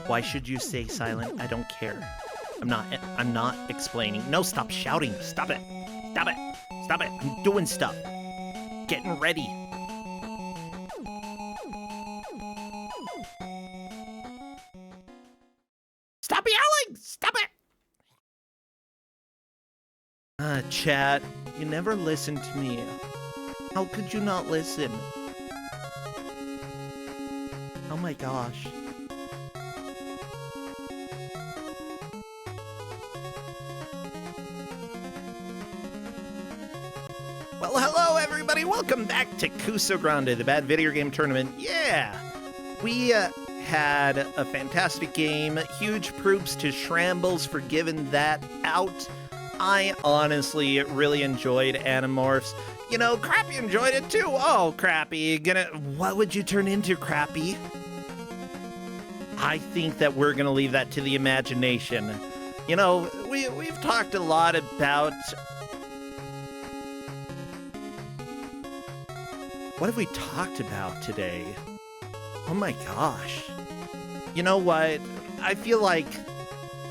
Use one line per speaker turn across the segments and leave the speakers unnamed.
Why should you stay silent? I don't care. I'm not explaining. No, stop shouting. Stop it. Stop it. Stop it. I'm doing stuff. Getting ready. Stop yelling! Stop it! Chat, you never listen to me. How could you not listen? Oh my gosh. Well, hello everybody, welcome back to Kusogrand8, the Bad Video Game Tournament. Yeah! We had a fantastic game, huge proofs to Shrambles for giving that out. I honestly really enjoyed Animorphs. You know, Crappy enjoyed it too. Oh, Crappy, what would you turn into, Crappy? I think that we're gonna leave that to the imagination. You know, we've talked a lot about... What have we talked about today? Oh my gosh. You know what? I feel like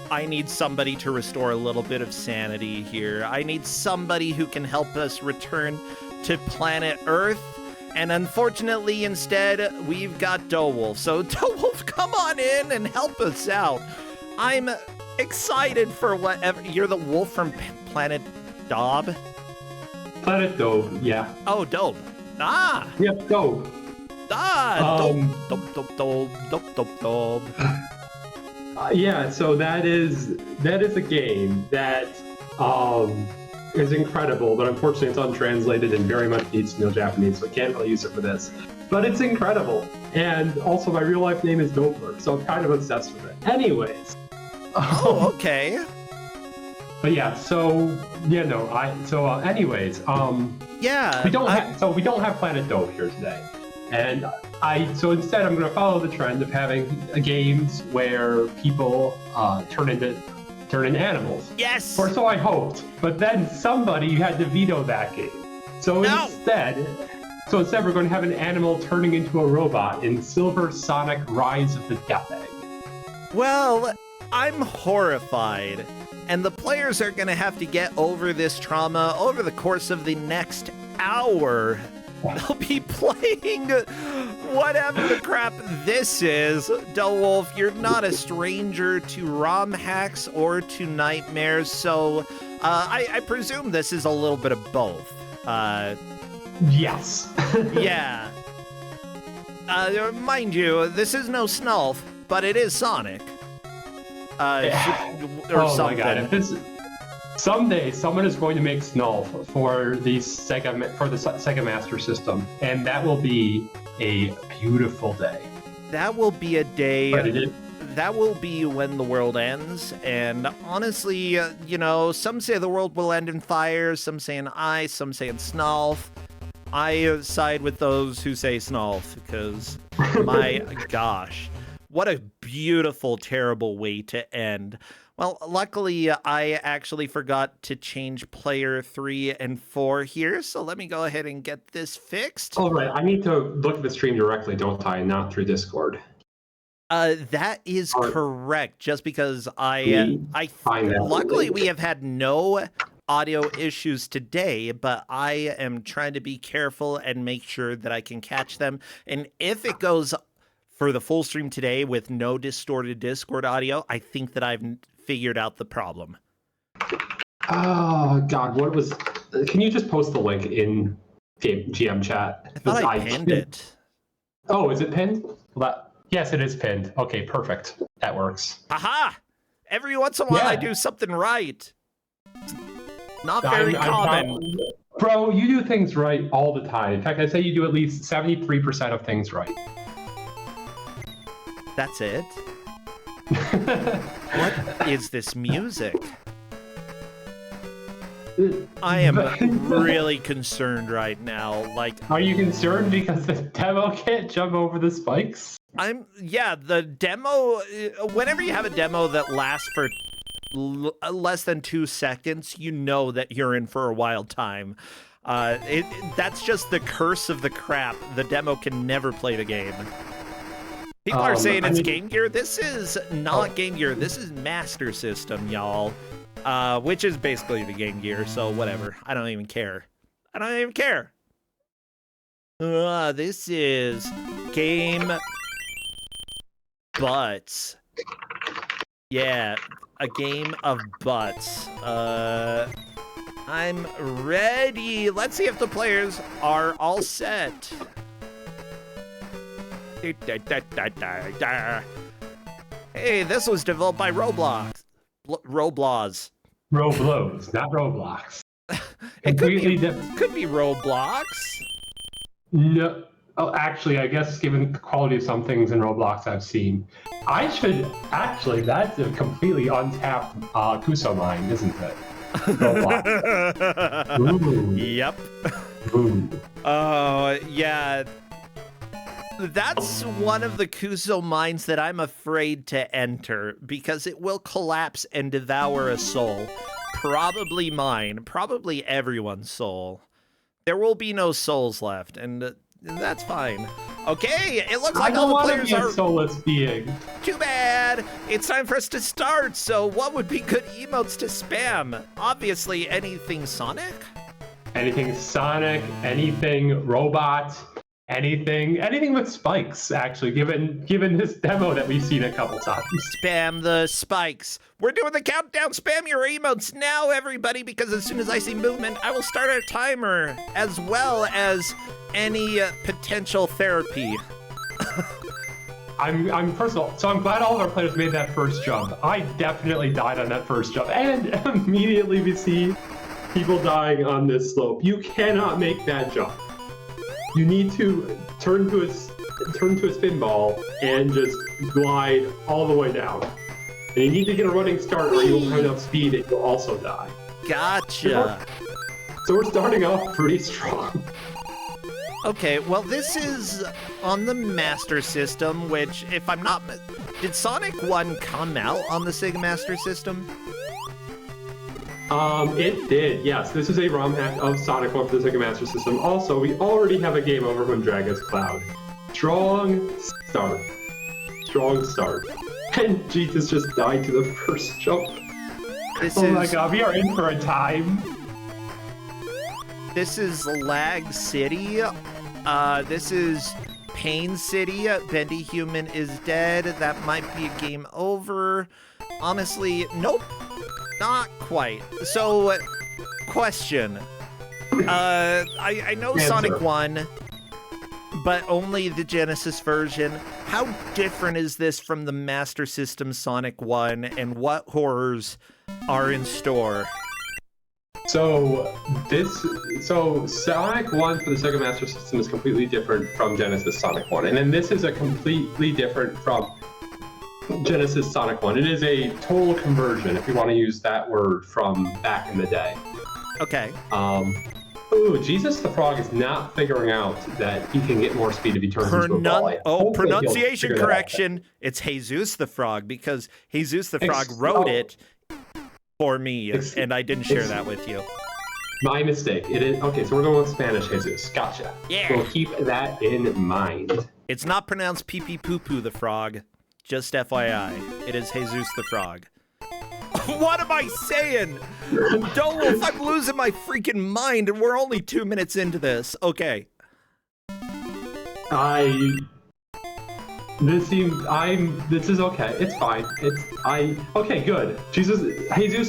I need somebody to restore a little bit of sanity here. I need somebody who can help us return to planet Earth. And unfortunately, instead, we've got Dowolf. So Dowolf, come on in and help us out. I'm excited for whatever. You're the wolf from Planet Daub?
Planet Daub, yeah.
Oh, Daub. Ah!
Yep, Daub.
Ah! Daub.
Yeah, so that is a game that is incredible, but unfortunately it's untranslated and very much needs to know Japanese, so I can't really use it for this. But it's incredible, and also my real life name is Dobler, so I'm kind of obsessed with it. Anyways.
Oh, okay.
But yeah, so yeah, no, anyways,
yeah,
we don't have Planet Daub here today, and so instead I'm going to follow the trend of having games where people turn into animals.
Yes.
Or so I hoped, but then somebody had to veto that game. So instead we're going to have an animal turning into a robot in Silver Sonic: Rise of the Death Egg.
Well, I'm horrified. And the players are going to have to get over this trauma over the course of the next hour. They'll be playing whatever the crap this is. Dowolf, you're not a stranger to ROM hacks or to nightmares, so I presume this is a little bit of both.
Yes.
Yeah. Mind you, this is no Snulf, but it is Sonic. Or something.
My God! Someday someone is going to make Snulf for the Sega Master System, and that will be a beautiful day.
That will be a day. That will be when the world ends. And honestly, you know, some say the world will end in fire, some say in ice, some say in Snulf. I side with those who say Snulf because, my gosh. What a beautiful, terrible way to end. Well, luckily, I actually forgot to change player 3 and 4 here, so let me go ahead and get this fixed.
All right, I need to look at the stream directly, don't I? Not through Discord.
That is correct, just because luckily we have had no audio issues today, but I am trying to be careful and make sure that I can catch them. And if it goes for the full stream today with no distorted Discord audio, I think that I've figured out the problem.
Oh, God, what was... Can you just post the link in GM chat?
I thought I pinned it.
Oh, is it pinned? Yes, it is pinned. Okay, perfect. That works.
Aha! Every once in a while I do something right. Not very common.
Bro, you do things right all the time. In fact, I say you do at least 73% of things right.
That's it? What is this music? I am really concerned right now. Like,
are you concerned because the demo can't jump over the spikes?
Yeah, the demo, whenever you have a demo that lasts for less than 2 seconds, you know that you're in for a wild time. That's just the curse of the crap. The demo can never play the game. People are saying
I
it's
mean-
Game Gear. This is not Game Gear. This is Master System, y'all. Which is basically the Game Gear, so whatever. I don't even care. I don't even care. This is Game Butts. Yeah, a game of butts. I'm ready. Let's see if the players are all set. Hey, this was developed by Roblox. Roblox.
Roblox, not Roblox.
It
Completely different.
could be Roblox.
No. Oh, actually, I guess given the quality of some things in Roblox I've seen, actually, that's a completely untapped Kuso mine, isn't it? Roblox. Ooh.
Yep.
Ooh.
Oh, yeah. That's one of the Kuso mines that I'm afraid to enter because it will collapse and devour a soul. Probably mine. Probably everyone's soul. There will be no souls left, and that's fine. Okay, it looks like all the players are...
a soulless being.
Too bad! It's time for us to start, so what would be good emotes to spam? Obviously, anything Sonic?
Anything Sonic, anything robot, anything with spikes, actually, given this demo that we've seen a couple times.
Spam the spikes. We're doing the countdown. Spam your emotes now, everybody, because as soon as I see movement, I will start a timer, as well as any potential therapy.
I'm first of all, so I'm glad all of our players made that first jump. I definitely died on that first jump, and immediately we see people dying on this slope. You cannot make that jump. You need to turn to a spin ball and just glide all the way down. And you need to get a running start, or you won't have enough speed, and you'll also die.
Gotcha.
So we're starting off pretty strong.
Okay, well, this is on the Master System, which, if I'm not... Did Sonic 1 come out on the Sega Master System?
It did, yes. This is a ROM hack of Sonic 1 for the Sega Master System. Also, we already have a game over from Dragon's Cloud. Strong start. Strong start. And Jesus just died to the first jump. My god, we are in for a time.
This is Lag City. This is Pain City. Bendy Human is dead. That might be a game over. Honestly, nope. Not quite. So, question. I know
Answer.
Sonic 1, but only the Genesis version. How different is this from the Master System Sonic 1, and what horrors are in store?
So Sonic 1 for the Sega Master System is completely different from Genesis Sonic 1. And then this is a completely different from Genesis Sonic 1. It is a total conversion, if you want to use that word from back in the day.
Okay.
Ooh, Jesus the Frog is not figuring out that he can get more speed if he turns into a ball. Hopefully
Pronunciation correction. It's Jesus the Frog, because Jesus the Frog wrote it for me, and I didn't share that with you.
My mistake. It is okay. So we're going with Spanish, Jesus. Gotcha.
Yeah.
We'll keep that in mind.
It's not pronounced pee pee poo poo the frog. Just FYI, it is Jesus the Frog. What am I saying? Don't, I'm losing my freaking mind, and we're only 2 minutes into this. Okay.
This is okay. It's fine. Okay, good. Jesus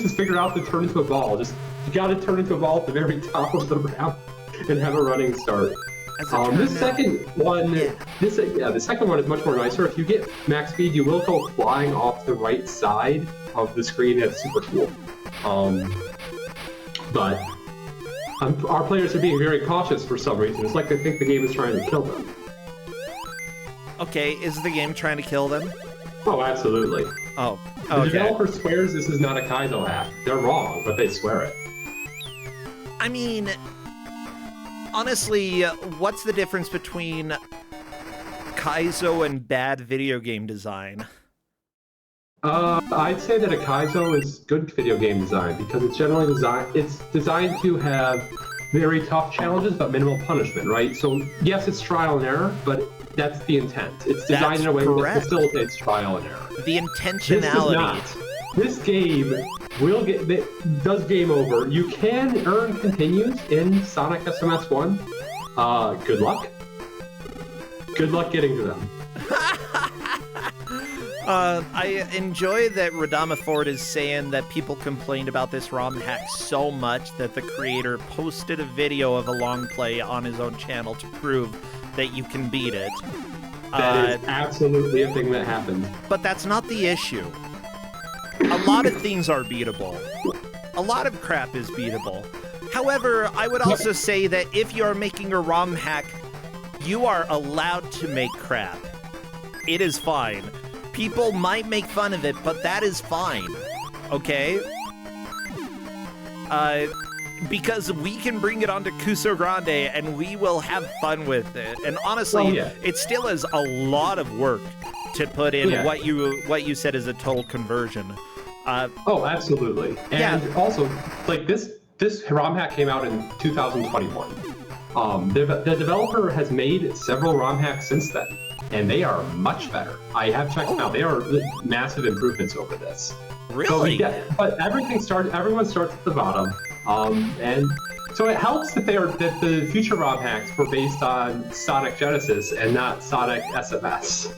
has figured out to turn into a ball. You gotta turn into a ball at the very top of the ramp and have a running start. The second one is much more nicer. If you get max speed, you will go flying off the right side of the screen. That's super cool. But our players are being very cautious for some reason. It's like they think the game is trying to kill them.
Okay, is the game trying to kill them?
Oh, absolutely.
Oh,
okay. The developer swears this is not a Kaizo hack. They're wrong, but they swear it.
I mean, honestly, what's the difference between Kaizo and bad video game design?
I'd say that a Kaizo is good video game design because it's generally designed to have very tough challenges but minimal punishment, right? So yes, it's trial and error, but That's the intent. It's designed in a way that facilitates trial and error.
The intentionality.
This game does game over. You can earn continues in Sonic SMS 1. Good luck. Good luck getting to them.
I enjoy that Radama Ford is saying that people complained about this ROM hack so much that the creator posted a video of a long play on his own channel to prove that you can beat it.
That is absolutely a thing that happened.
But that's not the issue. A lot of things are beatable. A lot of crap is beatable. However, I would also say that if you're making a ROM hack, you are allowed to make crap. It is fine. People might make fun of it, but that is fine. Okay? Because we can bring it onto Kusogrand8 and we will have fun with it. And honestly, it still is a lot of work to put in what you said is a total conversion.
Oh, absolutely. And also, like this ROM hack came out in 2021. The developer has made several ROM hacks since then, and they are much better. I have checked them out. They are massive improvements over this.
Really?
So but everyone starts at the bottom. And so it helps that that the future ROM hacks were based on Sonic Genesis and not Sonic SMS.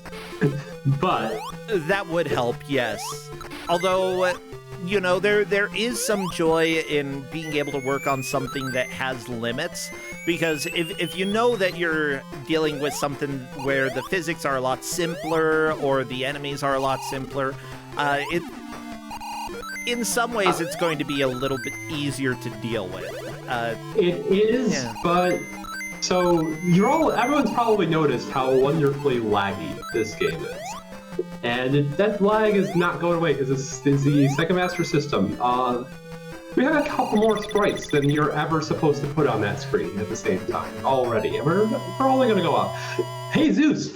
But
that would help, yes. Although, you know, there is some joy in being able to work on something that has limits, because if you know that you're dealing with something where the physics are a lot simpler or the enemies are a lot simpler, in some ways it's going to be a little bit easier to deal with.
It is, but so everyone's probably noticed how wonderfully laggy this game is. And that lag is not going away because it's the Sega Master System. We have a couple more sprites than you're ever supposed to put on that screen at the same time already, and we're only going to go up. Hey Zeus,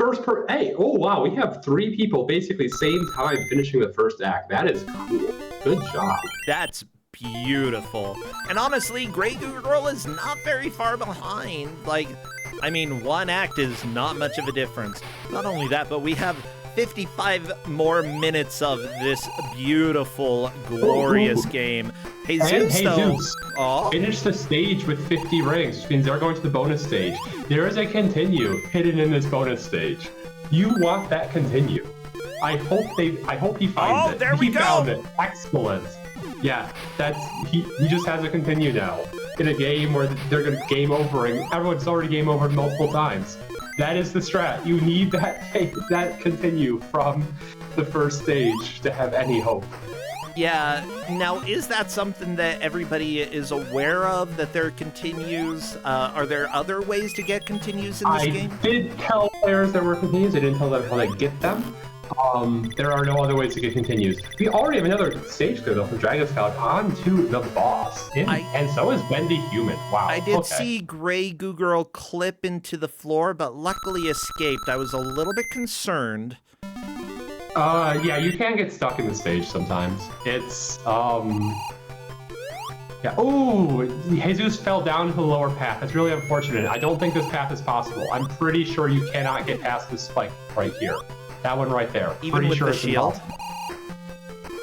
hey, oh wow, we have 3 people basically same time finishing the first act. That is cool. Good job.
That's beautiful. And honestly, Grey Goo Girl is not very far behind. Like, I mean, 1 act is not much of a difference. Not only that, but we have 55 more minutes of this beautiful, glorious game. Hey Zeus,
finish the stage with 50 rings, which means they're going to the bonus stage. There is a continue hidden in this bonus stage. You want that continue. I hope he finds it.
Oh, there we go.
He found it. Excellent. Yeah, he just has a continue now in a game where they're going to game overing. Everyone's already game over multiple times. That is the strat. You need that continue from the first stage to have any hope.
Yeah. Now, is that something that everybody is aware of, that there are continues? Are there other ways to get continues in this game?
I did tell players there were continues. I didn't tell them how to get them. There are no other ways to get continues. We already have another stage clear though from Dragon's Cloud on to the boss, and so is Wendy Human. Wow.
I did see Grey Goo Girl clip into the floor, but luckily escaped. I was a little bit concerned.
Yeah, you can get stuck in the stage sometimes. It's yeah. Oh, Jesus fell down to the lower path. That's really unfortunate. I don't think this path is possible. I'm pretty sure you cannot get past this spike right here. That one right there.
Even
pretty
with
sure
the
it's
shield?
impossible.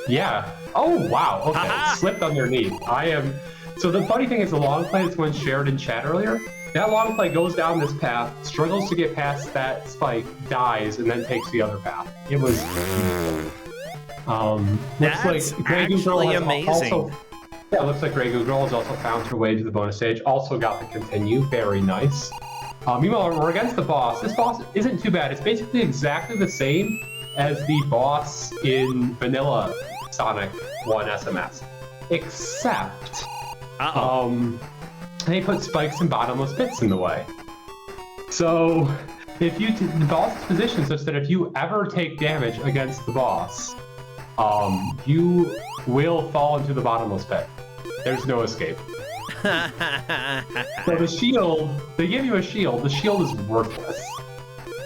Yeah. Oh, wow. Okay.
Aha!
Slipped underneath. So the funny thing is the long play is one shared in chat earlier. That long play goes down this path, struggles to get past that spike, dies, and then takes the other path. It was
That's actually amazing.
Yeah, it looks like Grey Goo Girl has also found her way to the bonus stage. Also got the continue. Very nice. Meanwhile, we're against the boss. This boss isn't too bad. It's basically exactly the same as the boss in vanilla Sonic 1 SMS. Except, they put spikes and bottomless pits in the way. So, the boss is positioned such that if you ever take damage against the boss, you will fall into the bottomless pit. There's no escape. So the shield, they give you a shield. The shield is worthless.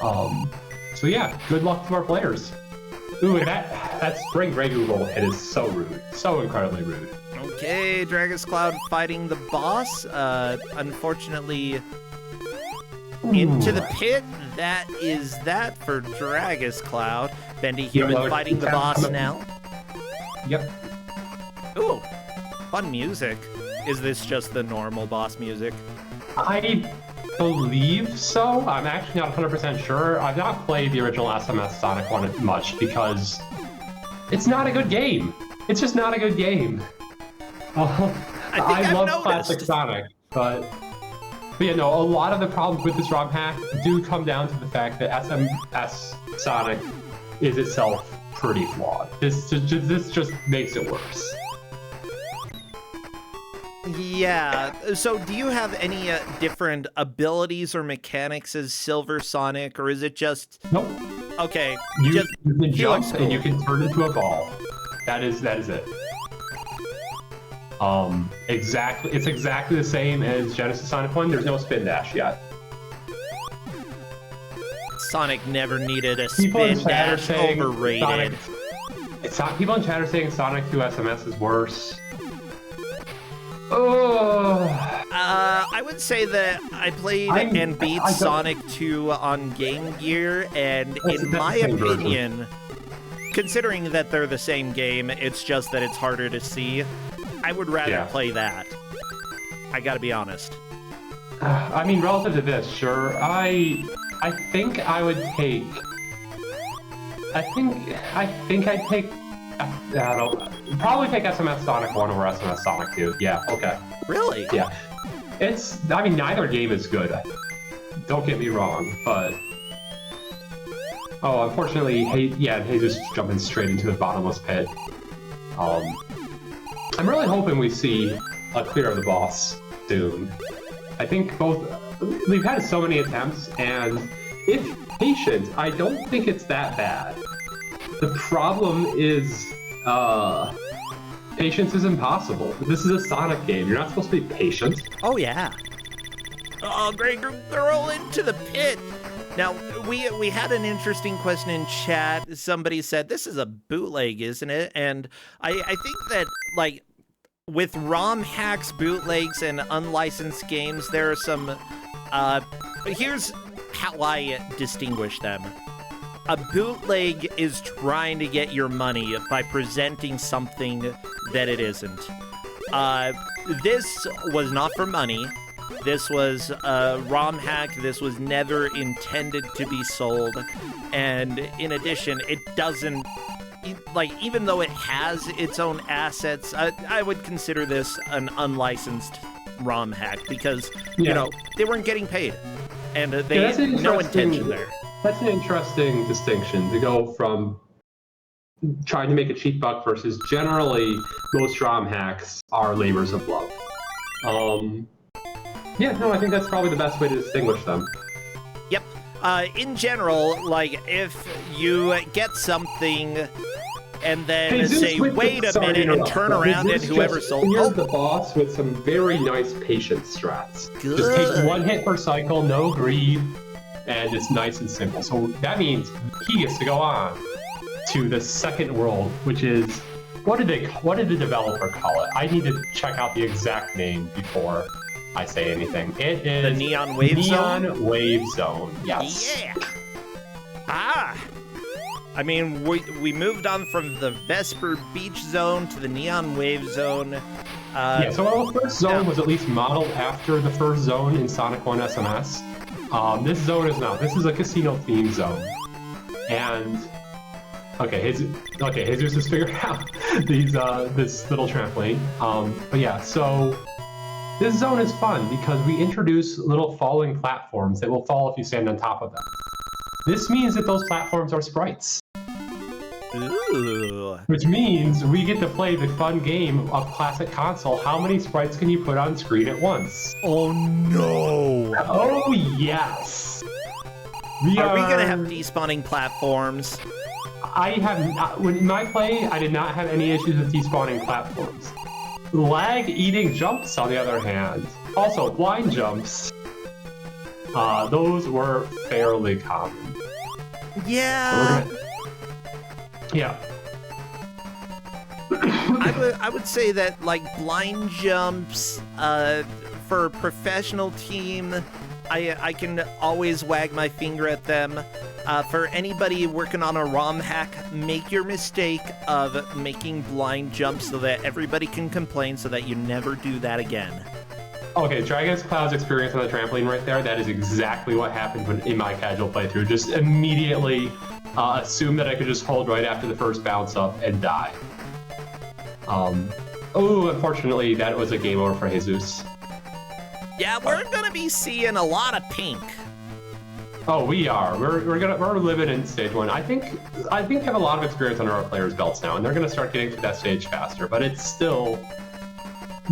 So yeah, good luck to our players. Ooh, and that spring Grey Goo Girl hit is so rude. So incredibly rude.
Okay, Dragon's Cloud fighting the boss. Unfortunately, Into the pit. That is that for Dragus Cloud. Bendy Human fighting the boss now.
Yep.
Ooh, fun music. Is this just the normal boss music?
I believe so. I'm actually not 100% sure. I've not played the original SMS Sonic one much because it's not a good game. It's just not a good game. I love classic Sonic, but yeah, no, a lot of the problems with this ROM hack do come down to the fact that SMS Sonic is itself pretty flawed. This just makes it worse.
Yeah, so do you have any different abilities or mechanics as Silver Sonic, or is it just...
Nope.
Okay,
you can jump and you can turn into a ball. That is it. It's exactly the same as Genesis Sonic 1. There's no spin dash yet.
Sonic never needed a spin dash. Overrated.
People in chat are saying Sonic 2 SMS is worse. Oh.
I would say that I played and beat Sonic 2 on Game Gear, and in my opinion, considering that they're the same game, it's just that it's harder to see. I would rather play that. I gotta be honest.
I mean, relative to this, sure. I think I would take. I think I'd take. I don't. Probably take SMS Sonic 1 over SMS Sonic 2. Yeah. Okay.
Really?
Yeah. I mean, neither game is good. Don't get me wrong, but. Oh, unfortunately, Jesus jumping straight into the bottomless pit. I'm really hoping we see a clear of the boss soon. I think we've had so many attempts, and if patient, I don't think it's that bad. The problem is, patience is impossible. This is a Sonic game. You're not supposed to be patient.
Oh, yeah. Oh, great girl into the pit. Now, we had an interesting question in chat. Somebody said, this is a bootleg, isn't it? And I think that, like, with ROM hacks, bootlegs, and unlicensed games, there are some... here's how I distinguish them. A bootleg is trying to get your money by presenting something that it isn't. This was not for money. This was a ROM hack. This was never intended to be sold. And in addition, it doesn't... Like, even though it has its own assets, I would consider this an unlicensed ROM hack because, you know, they weren't getting paid. And they had no intention there.
That's an interesting distinction to go from trying to make a cheap buck versus generally most ROM hacks are labors of love. Yeah, no, I think that's probably the best way to distinguish them.
Yep. In general, like, if you get something and then say, wait a minute, and turn around and whoever sold...
Here's the boss with some very nice patience strats.
Good.
Just takes 1 hit per cycle, no greed, and it's nice and simple. So that means he gets to go on to the second world, which is... What did the developer call it? I need to check out the exact name before I say anything. It is...
The Neon Wave Zone?
Neon Wave Zone, yes.
Yeah! Ah! I mean, we moved on from the Vesper Beach Zone to the Neon Wave Zone.
Yeah, so the first zone was at least modeled after the first zone in Sonic 1 SMS. This zone is not. This is a casino-themed zone. And... Okay, Jesus has figured out this little trampoline. But yeah, so... This zone is fun because we introduce little falling platforms that will fall if you stand on top of them. This means that those platforms are sprites.
Ooh.
Which means we get to play the fun game of classic console. How many sprites can you put on screen at once?
Oh no!
Oh yes!
Are we gonna have despawning platforms?
I have not, in my play, I did not have any issues with despawning platforms. Lag-eating jumps, on the other hand, also blind jumps, those were fairly common.
Yeah.
Yeah.
I would say that, like, blind jumps for a professional team, I can always wag my finger at them. For anybody working on a ROM hack, make your mistake of making blind jumps so that everybody can complain so that you never do that again.
Okay, Dragon's Cloud's experience on the trampoline right there, that is exactly what happened in my casual playthrough. Just immediately assume that I could just hold right after the first bounce up and die. Oh, unfortunately, that was a game over for Jesus.
Yeah, we're gonna be seeing a lot of pink.
Oh, we are. We're living in stage 1. I think I have a lot of experience under our players' belts now, and they're gonna start getting through that stage faster. But it's still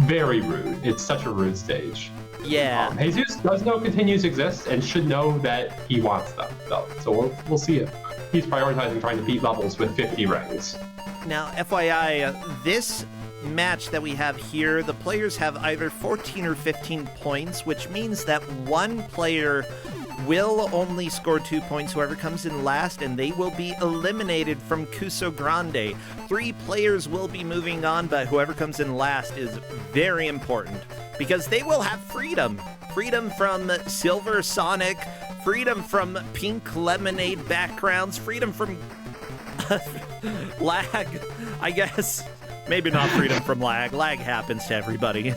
very rude. It's such a rude stage.
Yeah.
Jesus does know continues exist and should know that he wants them, though. So we'll see it. He's prioritizing trying to beat levels with 50 rings.
Now, FYI, this match that we have here, the players have either 14 or 15 points, which means that one player will only score 2 points, whoever comes in last, and they will be eliminated from Kusogrand8. 3 players will be moving on, but whoever comes in last is very important because they will have freedom. Freedom from Silver Sonic, freedom from pink lemonade backgrounds, freedom from lag, I guess. Maybe not freedom from lag. Lag happens to everybody.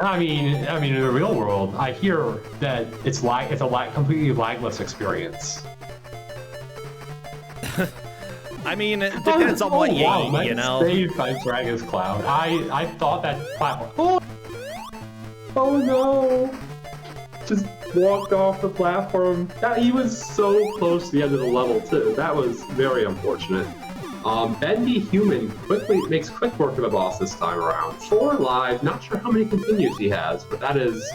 I mean, in the real world, I hear that it's a completely lagless experience.
I mean, it depends on what you know.
Saved by Dragon's Cloud. I thought that platform. Oh no! Just walked off the platform. He was so close to the end of the level too. That was very unfortunate. Bendy Human makes quick work of the boss this time around. 4 live, not sure how many continues he has, but that is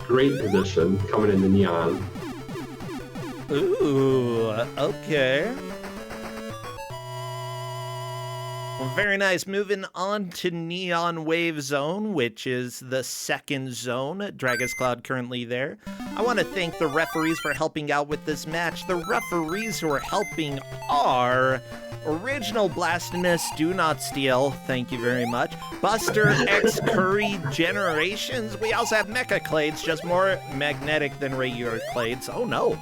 great position coming into Neon.
Ooh, okay. Well, very nice. Moving on to Neon Wave Zone, which is the second zone. Dragon's Cloud currently there. I want to thank the referees for helping out with this match. The referees who are helping are Original Blastiness, Do Not Steal, thank you very much. Buster X Curry Generations. We also have Mecha Clades, just more magnetic than regular Clades. Oh no.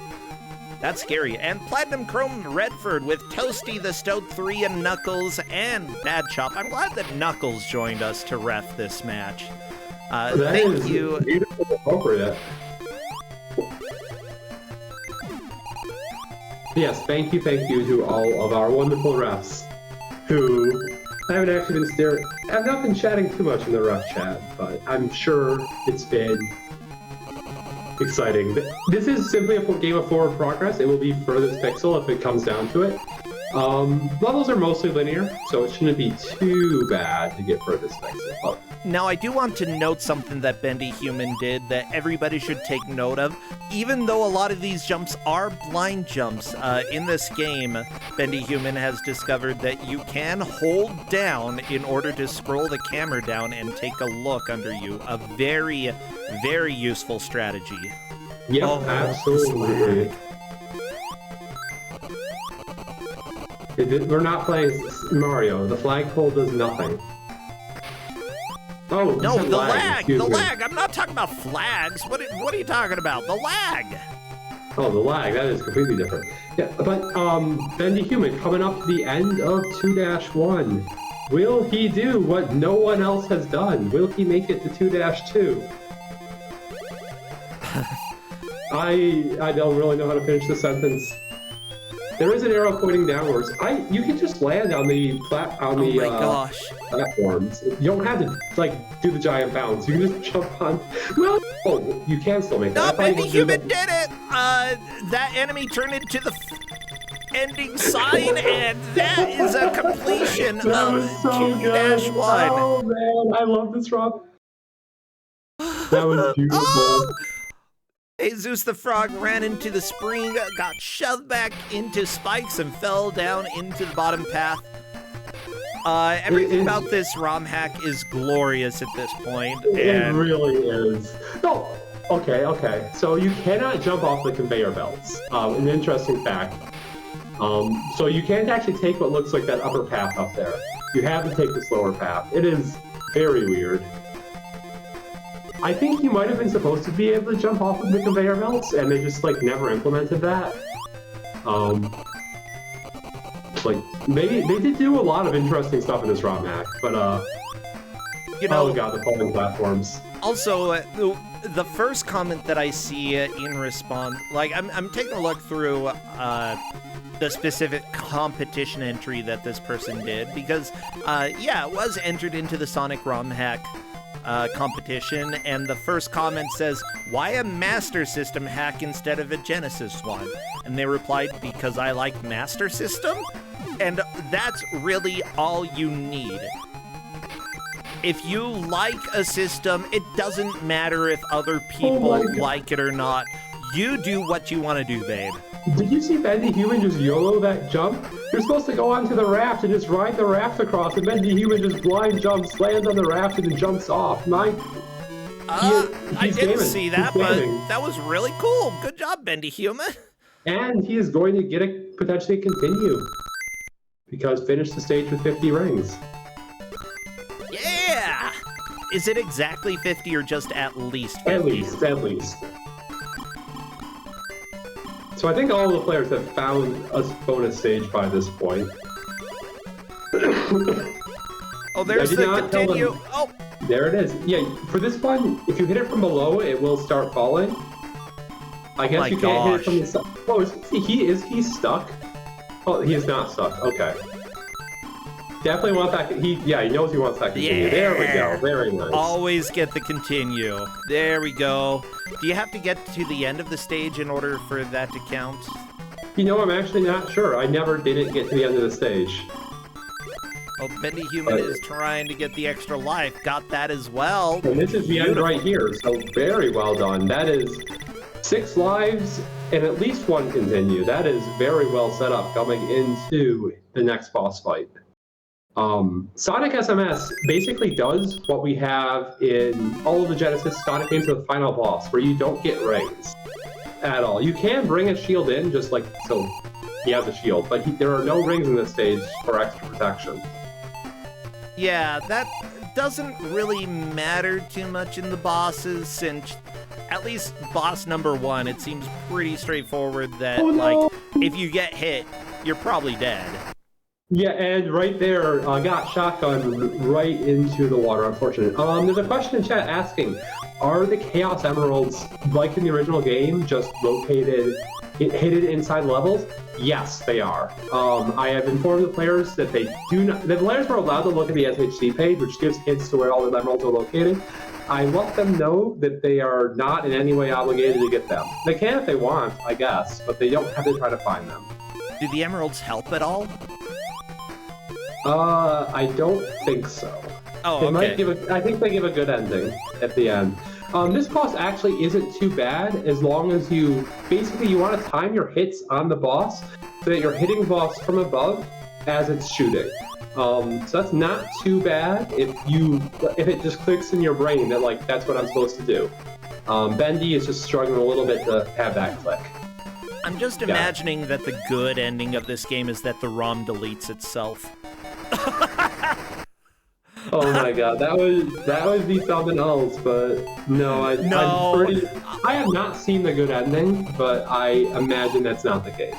That's scary. And Platinum Chrome Redford with Toasty the Stoat 3 and Knuckles and Bad Chop. I'm glad that Knuckles joined us to ref this match. Thank you.
Beautiful, appropriate. Yes, thank you to all of our wonderful refs who I haven't actually been staring. I've not been chatting too much in the ref chat, but I'm sure it's been exciting. This is simply a game of forward progress. It will be furthest pixel if it comes down to it. Levels are mostly linear, so it shouldn't be too bad to get furthest pixel. But
now, I do want to note something that Bendy Human did that everybody should take note of. Even though a lot of these jumps are blind jumps, in this game, Bendy Human has discovered that you can hold down in order to scroll the camera down and take a look under you. A very, very useful strategy.
Yeah, absolutely. We're not playing Mario. The flagpole does nothing. Oh,
no, the lag! The lag! I'm not talking about flags! What are you talking about? The lag!
Oh, the lag, that is completely different. Yeah, but, Bendy Human, coming up to the end of 2-1. Will he do what no one else has done? Will he make it to 2-2? I don't really know how to finish the sentence. There is an arrow pointing downwards. You can just land on the platforms. You don't have to do the giant bounce. You can just jump on. Well, you can still make that.
No, Bendy Human did it. That enemy turned into the ending sign, and that is a completion of 2-1.
Oh man, I love this, Rob. That was beautiful.
Jesus the Frog ran into the spring, got shoved back into spikes, and fell down into the bottom path. Everything about this ROM hack is glorious at this point.
It really is. No, okay. So you cannot jump off the conveyor belts. An interesting fact. So you can't actually take what looks like that upper path up there. You have to take this lower path. It is very weird. I think he might have been supposed to be able to jump off of the conveyor belts, and they just like never implemented that. Like they did do a lot of interesting stuff in this ROM hack, but
you know,
oh god, the falling platforms.
Also, the first comment that I see in response, like I'm taking a look through the specific competition entry that this person did, because yeah, it was entered into the Sonic ROM hack competition, and the first comment says, "Why a Master System hack instead of a Genesis one?" And they replied, "Because I like Master System," and that's really all you need. If you like a system, it doesn't matter if other people like it or not. You do what you want to do, babe.
Did you see Bendy Human just YOLO that jump? You're supposed to go onto the raft and just ride the raft across, and Bendy Human just blind jumps, lands on the raft, and then jumps off.
I didn't see that, but that was really cool. Good job, Bendy Human.
And he is going to get it, potentially continue, because finish the stage with 50 rings.
Yeah! Is it exactly 50 or just at least 50?
At least. So I think all the players have found a bonus stage by this point.
Oh, there's the continue. Oh!
There it is. Yeah, for this one, if you hit it from below, it will start falling. I guess you can't hit it from the side. Oh, is he stuck? Oh, he is not stuck. Okay. Definitely want that. He knows he wants that continue. Yeah. There we go. Very nice.
Always get the continue. There we go. Do you have to get to the end of the stage in order for that to count?
You know, I'm actually not sure. I never didn't get to the end of the stage.
Oh, Bendy Human is trying to get the extra life. Got that as well.
And this is the end right here. So very well done. That is 6 lives and at least 1 continue. That is very well set up coming into the next boss fight. Sonic SMS basically does what we have in all of the Genesis Sonic games with the final boss, where you don't get rings at all. You can bring a shield in, just like, so he has a shield, but there are no rings in this stage for extra protection.
Yeah, that doesn't really matter too much in the bosses, since at least boss number 1, it seems pretty straightforward that, like, if you get hit, you're probably dead.
Yeah, and right there, got shotgun right into the water, unfortunate. There's a question in chat asking, are the Chaos Emeralds, like in the original game, just located, hidden inside levels? Yes, they are. I have informed the players that the players were allowed to look at the SHC page, which gives hints to where all the emeralds are located. I let them know that they are not in any way obligated to get them. They can if they want, I guess, but they don't have to try to find them.
Do the emeralds help at all?
I don't think so.
Oh,
they
okay.
might I think they give a good ending at the end. This boss actually isn't too bad, as long as you want to time your hits on the boss so that you're hitting the boss from above as it's shooting. So that's not too bad if it just clicks in your brain that, like, that's what I'm supposed to do. Bendy is just struggling a little bit to have that click.
I'm just imagining that the good ending of this game is that the ROM deletes itself.
Oh my god, that would be something else, but no, I have not seen the good ending, but I imagine that's not the case.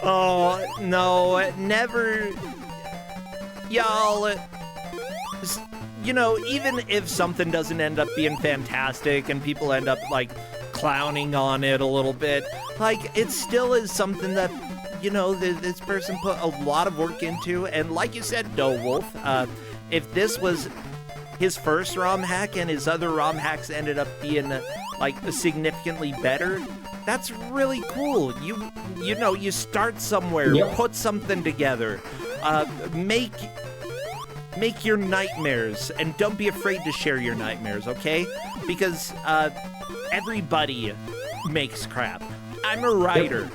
Oh, no, never. Y'all, you know, even if something doesn't end up being fantastic and people end up, like, clowning on it a little bit, like, it still is something that, you know, this person put a lot of work into, and like you said, No Wolf, if this was his first ROM hack and his other ROM hacks ended up being, like, significantly better, that's really cool. You know, you start somewhere, put something together, make your nightmares, and don't be afraid to share your nightmares, okay? Because everybody makes crap. I'm a writer.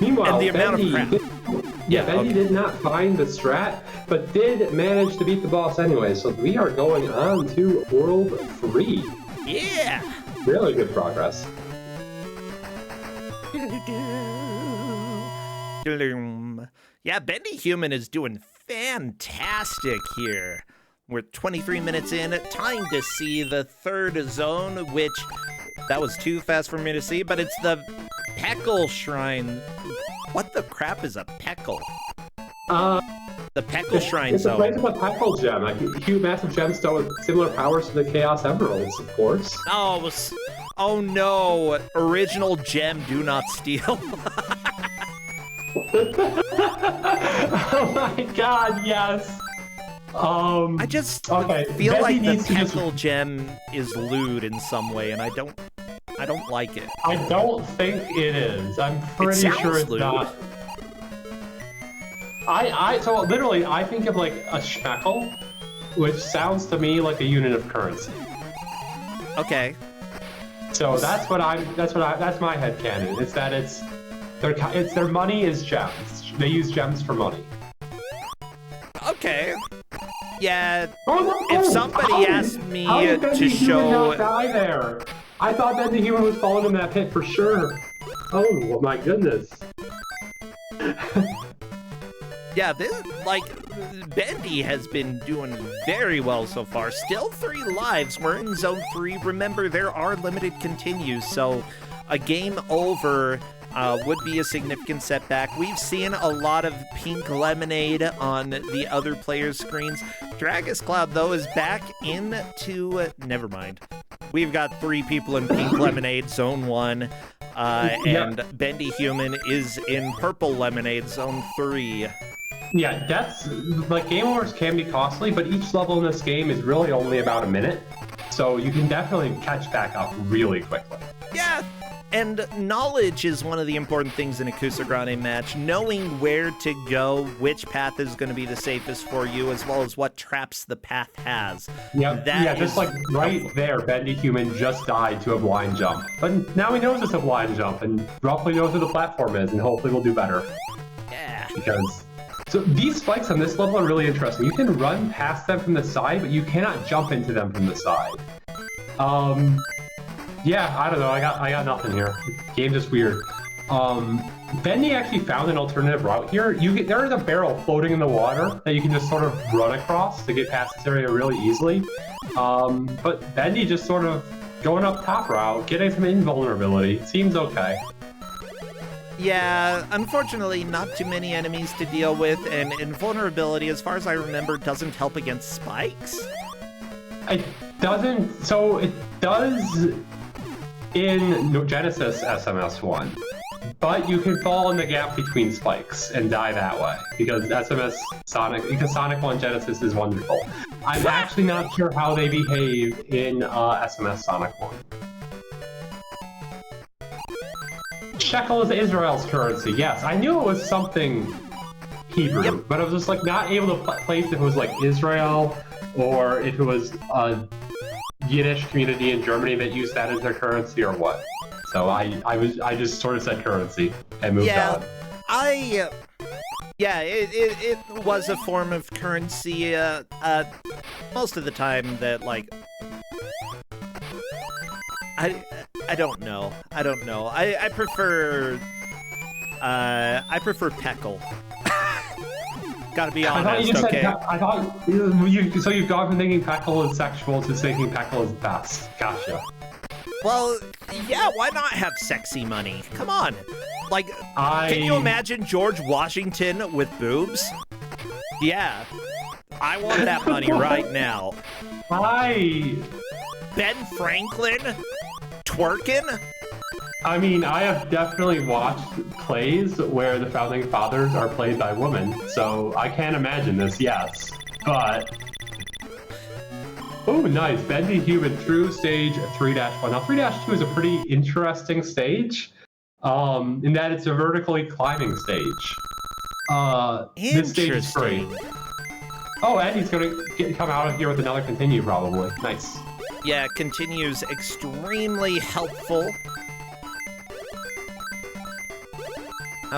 Meanwhile,
and the amount of crap.
Bendy did not find the strat, but did manage to beat the boss anyway. So we are going on to World 3.
Yeah!
Really good progress.
Yeah, Bendy Human is doing fantastic here. We're 23 minutes in. Time to see the third zone, which that was too fast for me to see, but it's the Peckle Shrine. What the crap is a Peckle? The Peckle Shrine
It's a place with a Peckle gem, a huge, massive gemstone with similar powers to the Chaos Emeralds, of course.
Oh no! Original gem, do not steal.
Oh my god, yes!
I just feel
Betty
like the
needs to
Peckle gem is lewd in some way, and I don't like it.
I don't think it is. I'm pretty sure it's
lewd.
not. So literally, I think of like a shekel, which sounds to me like a unit of currency.
Okay.
So that's my headcanon. It's that it's their money is gems. They use gems for money.
Okay. Yeah.
Oh,
if somebody asked me to show,
not die there. I thought that the human was falling in that pit for sure. Oh my goodness.
yeah, Bendy has been doing very well so far. Still 3 lives. We're in zone 3. Remember, there are limited continues, so a game over would be a significant setback. We've seen a lot of pink lemonade on the other players' screens. Dragus Cloud, though, is back into... never mind. We've got 3 people in pink lemonade, zone 1. And Bendy Human is in purple lemonade, zone 3.
Yeah, that's like game overs can be costly, but each level in this game is really only about a minute, so you can definitely catch back up really quickly.
Yeah, and knowledge is one of the important things in a Kusogrand8 match. Knowing where to go, which path is going to be the safest for you, as well as what traps the path has.
Yep. Just like right there, Bendy Human just died to a blind jump. But now he knows it's a blind jump, and roughly knows where the platform is, and hopefully we'll do better.
Yeah.
So these spikes on this level are really interesting. You can run past them from the side, but you cannot jump into them from the side. Yeah, I don't know. I got nothing here. The game's just weird. Bendy actually found an alternative route here. There is a barrel floating in the water that you can just sort of run across to get past this area really easily. But Bendy just sort of going up top route, getting some invulnerability. Seems okay.
Yeah, unfortunately, not too many enemies to deal with, and invulnerability, as far as I remember, doesn't help against spikes.
It doesn't. So it does in Genesis SMS1, but you can fall in the gap between spikes and die that way because Sonic 1 Genesis is wonderful. I'm actually not sure how they behave in SMS Sonic 1. Shekel is Israel's currency. Yes, I knew it was something Hebrew, but I was just like not able to place if it was like Israel or if it was a Yiddish community in Germany that used that as their currency or what. So I just sort of said currency and moved on.
It was a form of currency. Most of the time that I don't know. I prefer Peckle. Gotta be honest, okay?
I thought so you've gone from thinking Peckle is sexual to thinking Peckle is best. Gotcha.
Well, yeah, why not have sexy money? Come on. Can you imagine George Washington with boobs? Yeah. I want that money right now. Ben Franklin twerking?
I mean, I have definitely watched plays where the founding fathers are played by women, so I can't imagine this, yes. But... oh, nice. Bendy Human through stage 3-1. Now, 3-2 is a pretty interesting stage, in that it's a vertically climbing stage. This stage is free. Oh, and he's going to come out of here with another continue, probably. Nice.
Yeah, continues extremely helpful.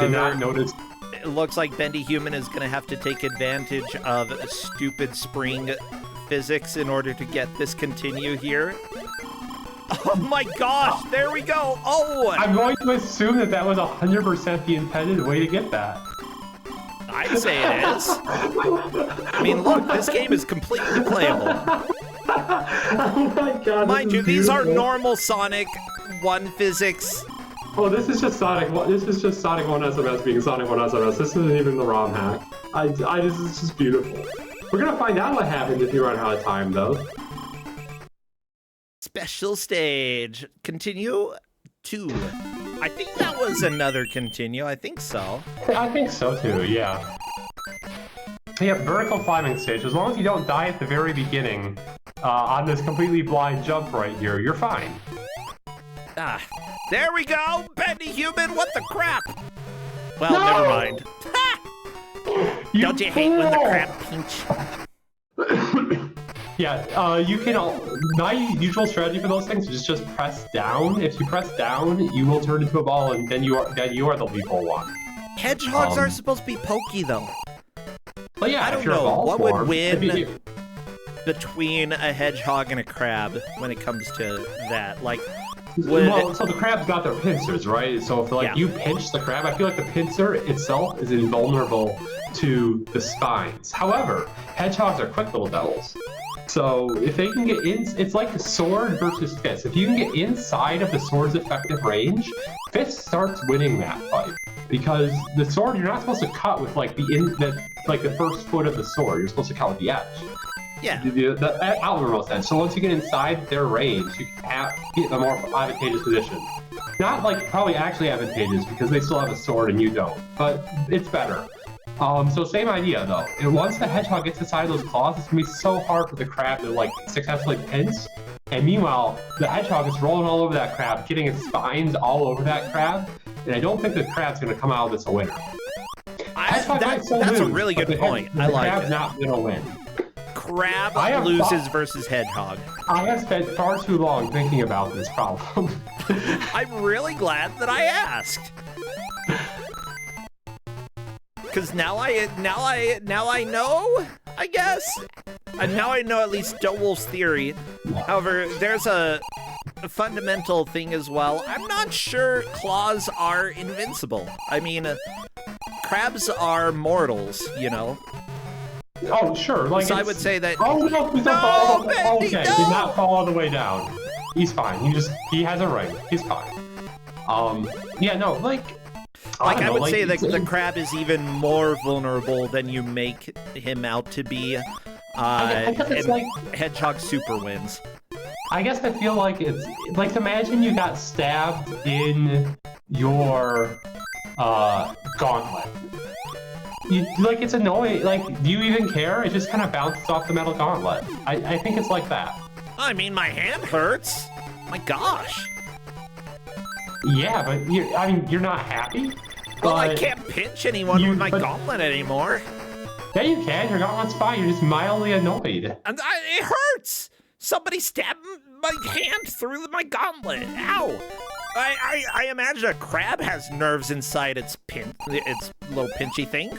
Did not notice.
It looks like Bendy Human is going to have to take advantage of stupid spring physics in order to get this continue here. Oh my gosh, there we go. Oh!
I'm going to assume that was 100% the intended way to get that.
I'd say it is. I mean, look, this game is completely playable.
Oh my god.
Mind you, these are normal Sonic 1 physics.
Oh, this is just Sonic 1. This is just Sonic 1 SMS being Sonic 1 SMS. This isn't even the ROM hack. This is just beautiful. We're gonna find out what happens if you run out of time, though.
Special stage. Continue 2. I think that was another continue. I think so.
I think so too, yeah. Yeah, vertical climbing stage. As long as you don't die at the very beginning on this completely blind jump right here, you're fine.
Ah, there we go! Bendy Human, what the crap? Well,
No!
never mind. Ha! Don't you hate when the crap pinch?
Yeah, you can. My usual strategy for those things is just press down. If you press down, you will turn into a ball, and then you are the lethal one.
Hedgehogs are supposed to be pokey, though.
But yeah,
I don't
if you're a
know
ball
what
form,
would win between a hedgehog and a crab when it comes to that. Like,
well, so the crab's got their pincers, right? So if you pinch the crab, I feel like the pincer itself is invulnerable to the spines. However, hedgehogs are quick little devils. So if they can get in, it's like sword versus fist. If you can get inside of the sword's effective range, fist starts winning that fight. Because the sword, you're not supposed to cut with like the first foot of the sword. You're supposed to cut with the edge.
Yeah.
The outermost edge. So once you get inside their range, you can get a more advantageous position. Not like probably actually advantageous because they still have a sword and you don't, but it's better. So same idea though. And once the hedgehog gets inside those claws, it's gonna be so hard for the crab to like successfully pinch. And meanwhile, the hedgehog is rolling all over that crab, getting its spines all over that crab. And I don't think the crab's gonna come out of this a winner.
That's a really good point. I like it.
The crab's not gonna win.
Crab loses versus hedgehog.
I have spent far too long thinking about this problem.
I'm really glad that I asked. Because now I know, I guess. And now I know at least Wolf's theory. However, there's a fundamental thing as well. I'm not sure claws are invincible. I mean, crabs are mortals, you know.
Oh, sure. Like
so I would say that.
Oh no!
Bendy,
okay,
no!
did not fall all the way down. He's fine. He has a ring. He's fine. Yeah, no, like
I would say that the crab is even more vulnerable than you make him out to be.
I guess it's like
hedgehog super wins.
I guess I feel like it's like imagine you got stabbed in your gauntlet. It's annoying. Like, do you even care? It just kind of bounces off the metal gauntlet. I think it's like that.
I mean, my hand hurts. My gosh.
Yeah, but you're not happy.
Well, I can't pinch anyone with my gauntlet anymore.
Yeah, you can. Your gauntlet's fine. You're just mildly annoyed.
And it hurts. Somebody stabbed my hand through my gauntlet. Ow. I imagine a crab has nerves inside its little pinchy thing.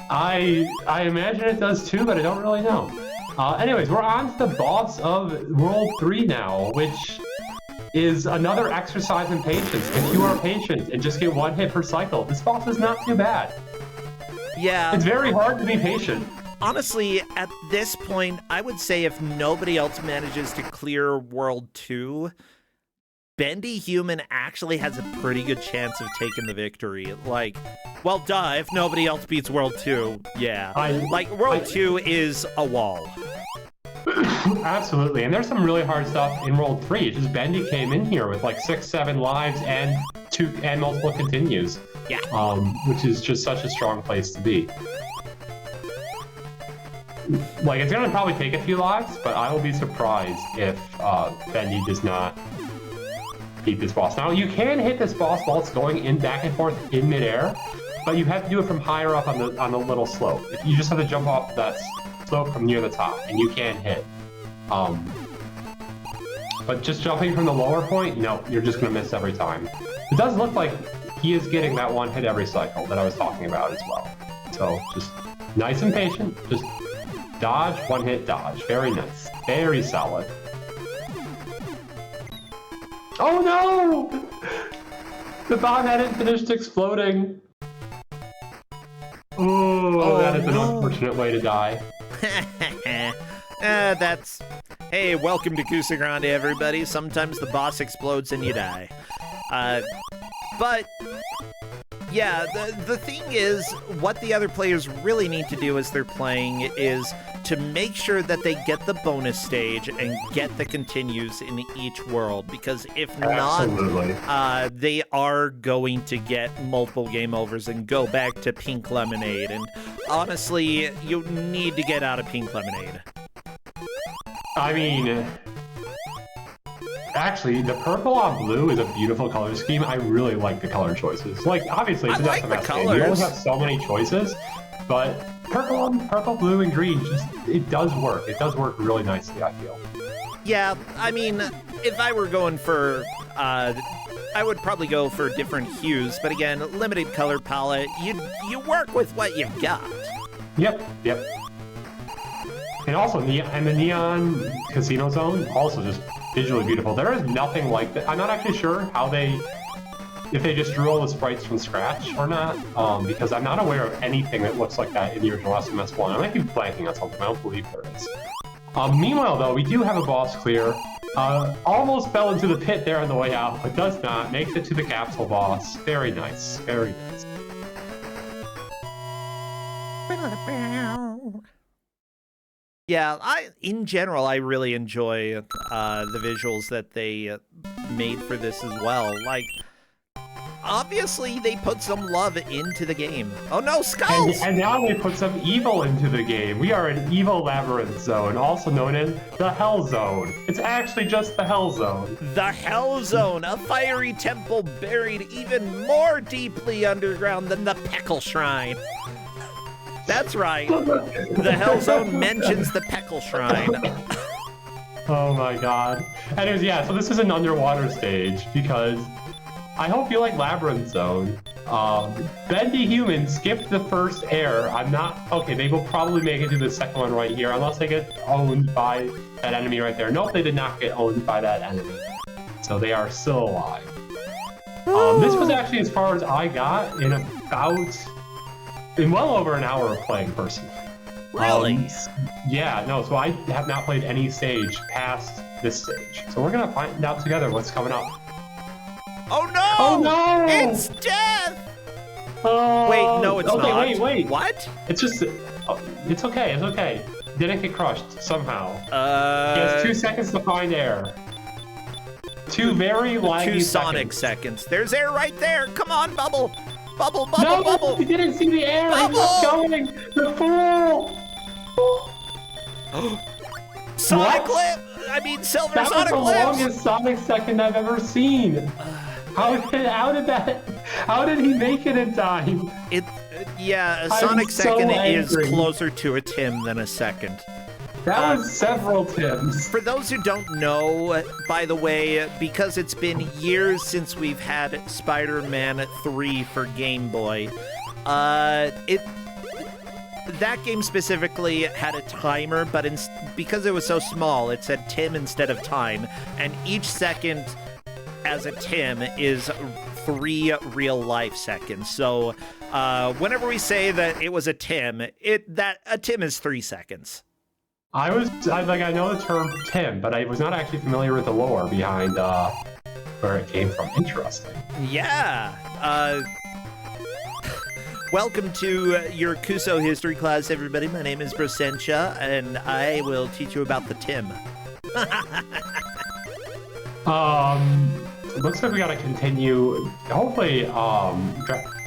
I imagine it does too, but I don't really know. Anyways, we're on to the boss of World 3 now, which is another exercise in patience. If you are patient and just get one hit per cycle, this boss is not too bad.
Yeah.
It's very hard to be patient.
Honestly, at this point, I would say if nobody else manages to clear World 2, Bendy Human actually has a pretty good chance of taking the victory. Like, well, duh, if nobody else beats World 2, yeah. World 2 is a wall.
Absolutely, and there's some really hard stuff in World 3. It's just Bendy came in here with like 6-7 lives and multiple continues.
Yeah.
Which is just such a strong place to be. Like, it's gonna probably take a few lives, but I will be surprised if Bendy does not beat this boss. Now, you can hit this boss while it's going in back and forth in midair, but you have to do it from higher up on the little slope. You just have to jump off that slope from near the top, and you can hit. But just jumping from the lower point, no, you're just gonna miss every time. It does look like he is getting that one hit every cycle that I was talking about as well. So just nice and patient, just dodge, one hit dodge. Very nice, very solid. Oh no! The bomb hadn't finished exploding. Oh, that is an
no.
unfortunate way to die.
That's... Hey, welcome to Kusogrand8, everybody. Sometimes the boss explodes and you die. But... Yeah, the thing is, what the other players really need to do as they're playing is to make sure that they get the bonus stage and get the continues in each world, because if not, they are going to get multiple game overs and go back to Pink Lemonade, and honestly, you need to get out of Pink Lemonade.
I mean... Actually, the purple on blue is a beautiful color scheme. I really like the color choices. Like, obviously, it's
like the colors.
You only have so many choices, but purple, blue, and green, it does work. It does work really nicely, I feel.
Yeah, I mean, if I were going for, I would probably go for different hues, but again, limited color palette, you work with what you've got. Yep.
And also, the Neon Casino Zone, also just visually beautiful. There is nothing like that. I'm not actually sure if they just drew all the sprites from scratch or not, because I'm not aware of anything that looks like that in the original SMS1. I might be blanking on something. I don't believe there is. Meanwhile, though, we do have a boss clear. Almost fell into the pit there on the way out, but does not. Makes it to the capsule boss. Very nice. Very nice.
Yeah, in general, I really enjoy the visuals that they made for this as well. Like, obviously, they put some love into the game. Oh no, skulls!
And now they put some evil into the game. We are an evil labyrinth zone, also known as the Hell Zone. It's actually just the Hell Zone.
The Hell Zone, a fiery temple buried even more deeply underground than the Peckle Shrine. That's right. The Hell Zone mentions the Peckle Shrine.
Oh my god. Anyways, yeah, so this is an underwater stage because I hope you like Labyrinth Zone. Bendy Human skipped the first air. Okay, they will probably make it to the second one right here, unless they get owned by that enemy right there. Nope, they did not get owned by that enemy. So they are still alive. This was actually as far as I got in well over an hour of playing personally.
Really?
Yeah, no, so I have not played any stage past this stage. So we're gonna find out together what's coming up.
Oh no!
Oh no!
It's death! Wait, no, it's not.
Okay, wait.
What?
It's just, it's okay. Didn't get crushed somehow. He has 2 seconds to find air. 2 very laggy
2 Sonic seconds. There's air right there. Come on, Bubble. Bubble.
He didn't see the air.
Bubble.
He kept going. The fool.
Sonic Clip. I mean, Silver
that
Sonic
was the
Clips.
longest Sonic second I've ever seen. How did he make it in time?
Yeah, a Sonic second is
angry.
closer to a Tim than a second.
That was several Tims.
For those who don't know, by the way, because it's been years since we've had Spider-Man 3 for Game Boy, that game specifically had a timer, but because it was so small, it said Tim instead of time, and each second as a Tim is 3 real-life seconds. So whenever we say that it was a Tim, a Tim is 3 seconds.
I know the term Tim, but I was not actually familiar with the lore behind where it came from. Interesting.
Yeah. Welcome to your Kuso history class, everybody. My name is Brosentia, and I will teach you about the Tim.
Looks like we gotta continue. Hopefully,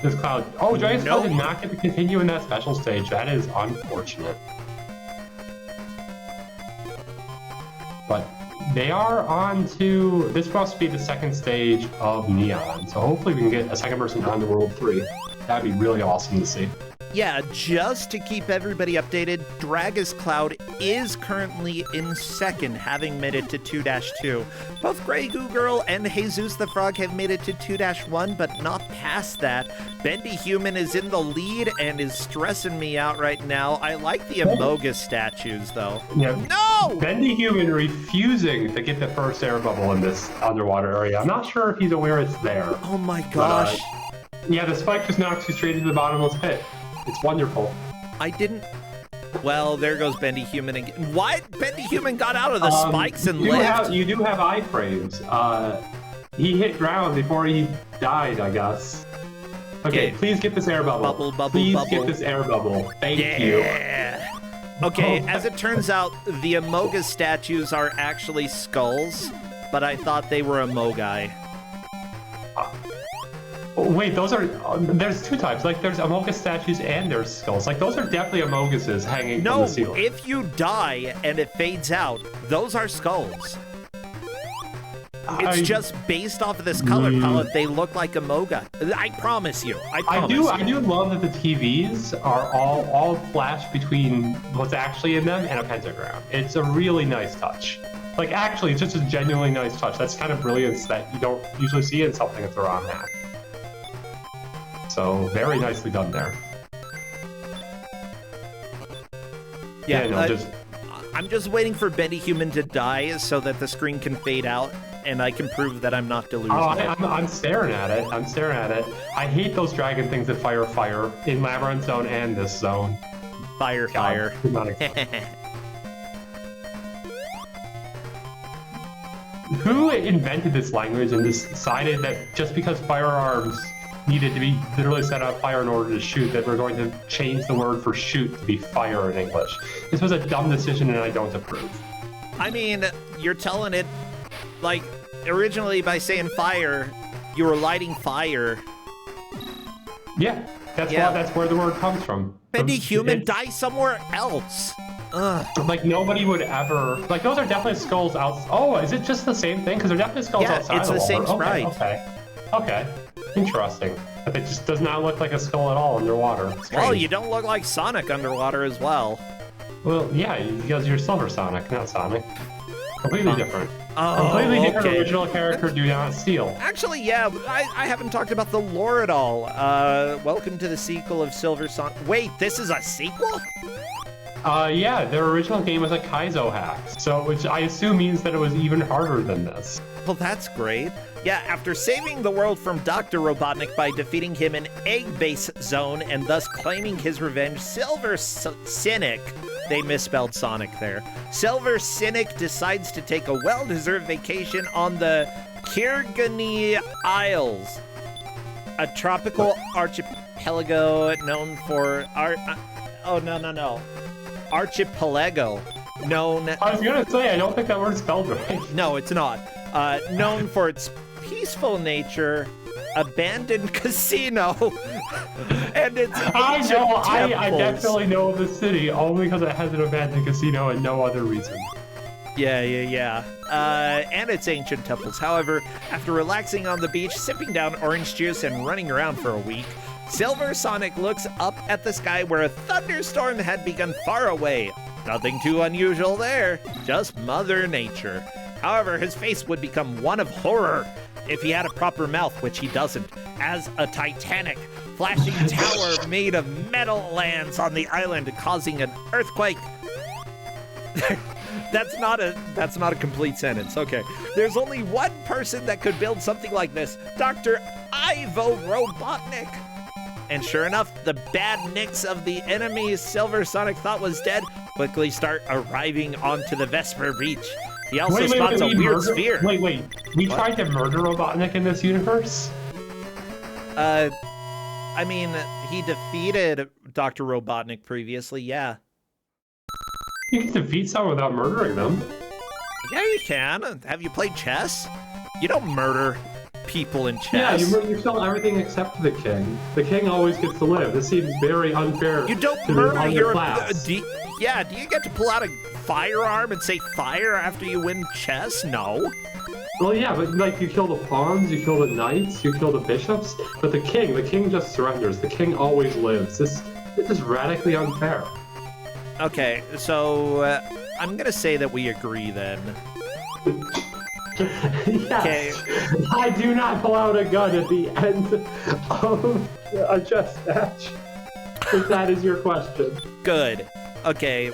this cloud. Oh, Dragon's Cloud did not get to continue in that special stage. That is unfortunate. But they are on to, this must be the second stage of Neon. So hopefully we can get a second person on to World 3. That'd be really awesome to see.
Yeah, just to keep everybody updated, Dragus Cloud is currently in second, having made it to 2-2. Both Grey Goo Girl and Jesus the Frog have made it to 2-1, but not past that. Bendy Human is in the lead and is stressing me out right now. I like the Amogus statues, though.
Yeah.
No!
Bendy Human refusing to get the first air bubble in this underwater area. I'm not sure if he's aware it's there.
Oh my gosh.
Yeah, the spike just knocks you straight into the bottomless pit. It's wonderful.
I didn't. Well, there goes Bendy Human again. What? Bendy Human got out of the spikes and lived?
You do have iframes. He hit ground before he died, I guess. Okay, please get this air bubble. Please get this air bubble. Thank you.
Okay, as it turns out, the Amoga statues are actually skulls, but I thought they were Amogai.
Wait, those are... there's two types. Like, there's Amogus statues and there's skulls. Like, those are definitely Amoguses hanging from the ceiling.
No, if you die and it fades out, those are skulls. It's just based off of this color palette, they look like Amoga. I promise you. I
do love that the TVs are all flashed between what's actually in them and a pentagram. It's a really nice touch. Like, actually, it's just a genuinely nice touch. That's kind of brilliance that you don't usually see in something that's a ROM hack. So, very nicely done there.
I'm just waiting for Bendy Human to die so that the screen can fade out and I can prove that I'm not delusional.
I'm staring at it. I hate those dragon things that fire fire in Labyrinth Zone and this zone.
Fire.
Who invented this language and decided that just because firearms needed to be literally set on fire in order to shoot, that we're going to change the word for shoot to be fire in English? This was a dumb decision and I don't approve.
I mean, you're telling it, like, originally by saying fire, you were lighting fire.
Yeah, that's where the word comes from.
Bendy Human, die somewhere else. Ugh.
Like, nobody would ever... Like, those are definitely skulls out... Oh, is it just the same thing? Because they're definitely skulls outside
it's the same sprite.
Okay. Interesting. But it just does not look like a skull at all underwater. Strange.
Well, you don't look like Sonic underwater as well.
Well, yeah, because you're Silver Sonic, not Sonic. Completely different.
Oh,
completely different original character, do not steal.
Actually, yeah, I haven't talked about the lore at all. Welcome to the sequel of Silver Sonic. Wait, this is a sequel?
Yeah, their original game was a Kaizo hack, so which I assume means that it was even harder than this.
Well, that's great. Yeah, after saving the world from Dr. Robotnik by defeating him in Egg Base Zone and thus claiming his revenge, Silver Cynic, they misspelled Sonic there, Silver Cynic decides to take a well-deserved vacation on the Kirgani Isles, a tropical archipelago known for... Archipelago, known...
I was gonna say, I don't think that word's spelled right.
No, it's not. Known for its peaceful nature, abandoned casino, and its ancient temples.
I definitely know of the city, only because it has an abandoned casino and no other reason.
Yeah. And its ancient temples. However, after relaxing on the beach, sipping down orange juice, and running around for a week, Silver Sonic looks up at the sky where a thunderstorm had begun far away. Nothing too unusual there, just Mother Nature. However, his face would become one of horror if he had a proper mouth, which he doesn't, as a titanic, flashing tower made of metal lands on the island, causing an earthquake. That's not a complete sentence. Okay. There's only one person that could build something like this, Dr. Ivo Robotnik. And sure enough, the bad nicks of the enemy Silver Sonic thought was dead quickly start arriving onto the Vesper Beach. He also spots a weird sphere.
Wait. We tried to murder Robotnik in this universe?
I mean, he defeated Dr. Robotnik previously, yeah.
You can defeat someone without murdering them.
Yeah, you can. Have you played chess? You don't murder people in chess.
Yeah, you kill everything except the king. The king always gets to live. This seems very unfair.
You don't murder your... do you get to pull out a firearm and say fire after you win chess? No.
Well, yeah, but like you kill the pawns, you kill the knights, you kill the bishops, but the king just surrenders. The king always lives. This is radically unfair.
Okay, so I'm gonna say that we agree then.
Yes. Okay. I do not pull out a gun at the end of a chess match. If that is your question.
Good. Okay.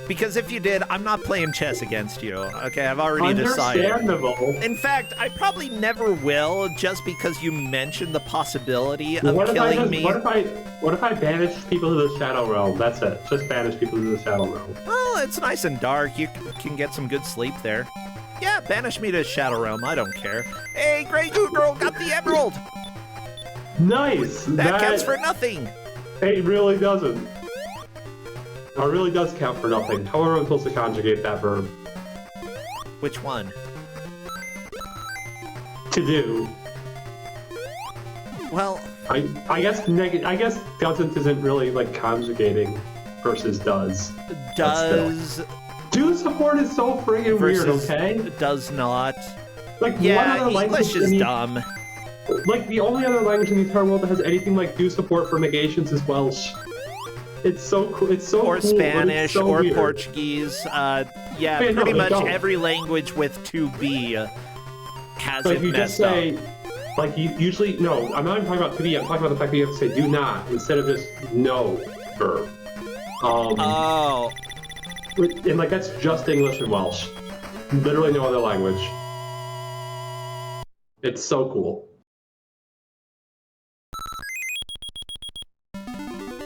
Because if you did, I'm not playing chess against you. Okay, I've already decided.
Understandable.
In fact, I probably never will, just because you mentioned the possibility of
What
killing me.
What if I banish people to the Shadow Realm? That's it. Just banish people to the Shadow Realm.
Well, it's nice and dark. You can get some good sleep there. Yeah, banish me to Shadow Realm. I don't care. Hey, Grey Goo Girl got the emerald.
Nice.
That counts for nothing.
It really doesn't. It really does count for nothing. However, I'm supposed to conjugate that verb.
Which one?
To do.
Well,
I guess doesn't isn't really like conjugating versus does.
does
Do support is so friggin' weird,
versus
okay?
does not.
Like what
Yeah,
other
English
language
is dumb.
Like the only other language in the entire world that has anything like do support for negations is Welsh. It's so cool. It's so
Or
cool, but it's
Spanish,
so
or
weird.
Portuguese. Yeah,
Wait, no,
pretty
they
much
don't.
every language with 2B has
Like
it
you
messed
just say,
up.
like you usually no. I'm not even talking about 2D. I'm talking about the fact that you have to say do not instead of just no verb.
Oh,
And like that's just English and Welsh. Literally no other language. It's so cool.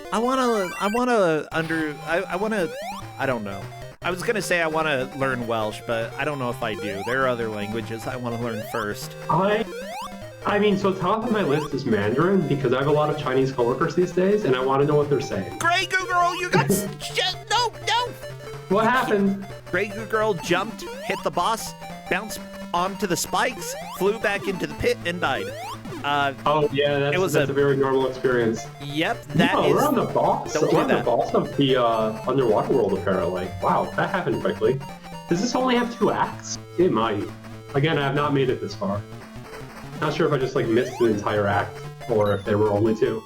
I don't know. I was gonna say I want to learn Welsh, but I don't know if I do. There are other languages I want to learn first.
I mean, so top of my list is Mandarin because I have a lot of Chinese coworkers these days, and I want to know what they're saying.
Grey Goo Girl, you got no.
What happened?
Grey Goo Girl jumped, hit the boss, bounced onto the spikes, flew back into the pit, and died.
Oh yeah, that's a very normal experience.
Yep, that
no,
is.
we're on the boss.
Don't do
We're on the
that.
boss of the underwater world apparently. Wow, that happened quickly. Does this only have 2 acts? It might. Again, I have not made it this far. Not sure if I just like missed an entire act or if there were only 2.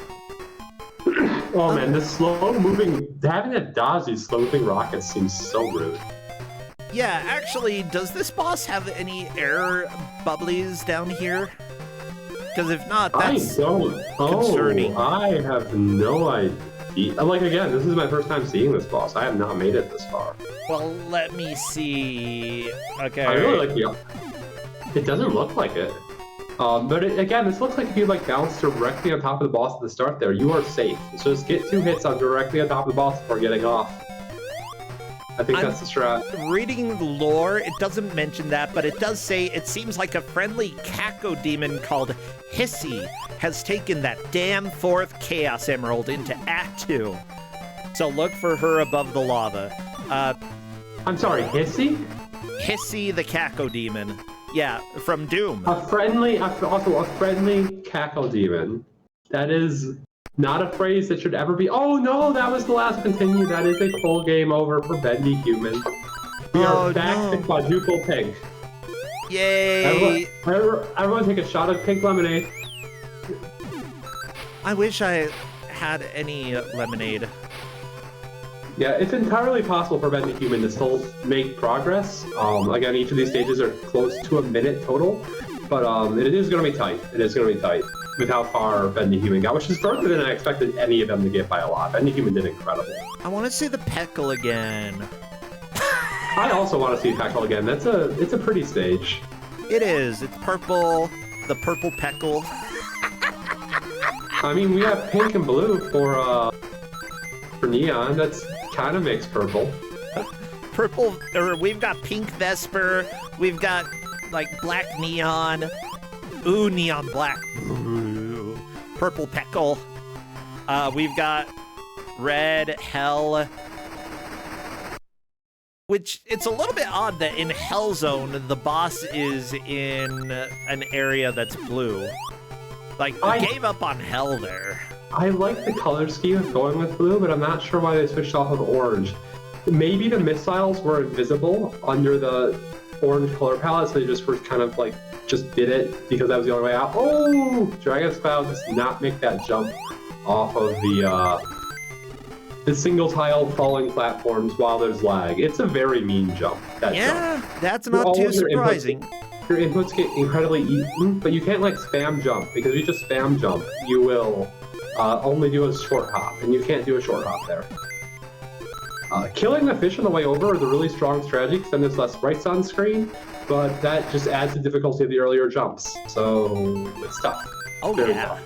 Oh man, this having to dodge these slow-moving rockets seems so rude.
Yeah, actually, does this boss have any air bubblies down here? Because if not, that's concerning.
I have no idea. Like again, this is my first time seeing this boss. I have not made it this far.
Well, let me see. Okay.
I really like the. It doesn't look like it. But again, this looks like if you like bounce directly on top of the boss at the start there, you are safe. So just get 2 hits on directly on top of the boss before getting off. I think that's the strat.
Reading the lore, it doesn't mention that, but it does say it seems like a friendly Kako demon called Hissy has taken that damn 4th Chaos Emerald into Act 2. So look for her above the lava.
I'm sorry, Hissy?
Hissy the Kako demon. Yeah, from Doom.
Also a friendly cackle demon. That is not a phrase that should ever be. Oh no, that was the last continue. That is a full game over for Bendy Human. We are back to quadruple pink.
Yay!
Everyone take a shot of pink lemonade.
I wish I had any lemonade.
Yeah, it's entirely possible for Bendy Human to still make progress. Again, each of these stages are close to a minute total, but it is going to be tight. It is going to be tight with how far Bendy Human got, which is further than I expected any of them to get by a lot. Bendy Human did incredible.
I want to see the Peckle again.
I also want to see Peckle again. It's a pretty stage.
It is. It's purple. The purple Peckle.
I mean, we have pink and blue for Neon. That's kind of makes purple.
Purple, or we've got pink Vesper. We've got like black Neon. Ooh, Neon Black. Ooh. Purple Peckle. We've got red Hell. Which, it's a little bit odd that in Hell Zone, the boss is in an area that's blue. Like, they gave up on Hell there.
I like the color scheme of going with blue, but I'm not sure why they switched off of orange. Maybe the missiles were invisible under the orange color palette, so they just were kind of like, just did it because that was the only way out. Oh! Dragon's Cloud does not make that jump off of the single tile falling platforms while there's lag. It's a very mean jump, that jump.
That's not too surprising.
Your inputs get incredibly eaten, but you can't like spam jump, because if you just spam jump, you will only do a short hop, and you can't do a short hop there. Killing the fish on the way over is a really strong strategy because then there's less sprites on screen, but that just adds the difficulty of the earlier jumps. So it's tough.
Oh,
Very
yeah.
tough.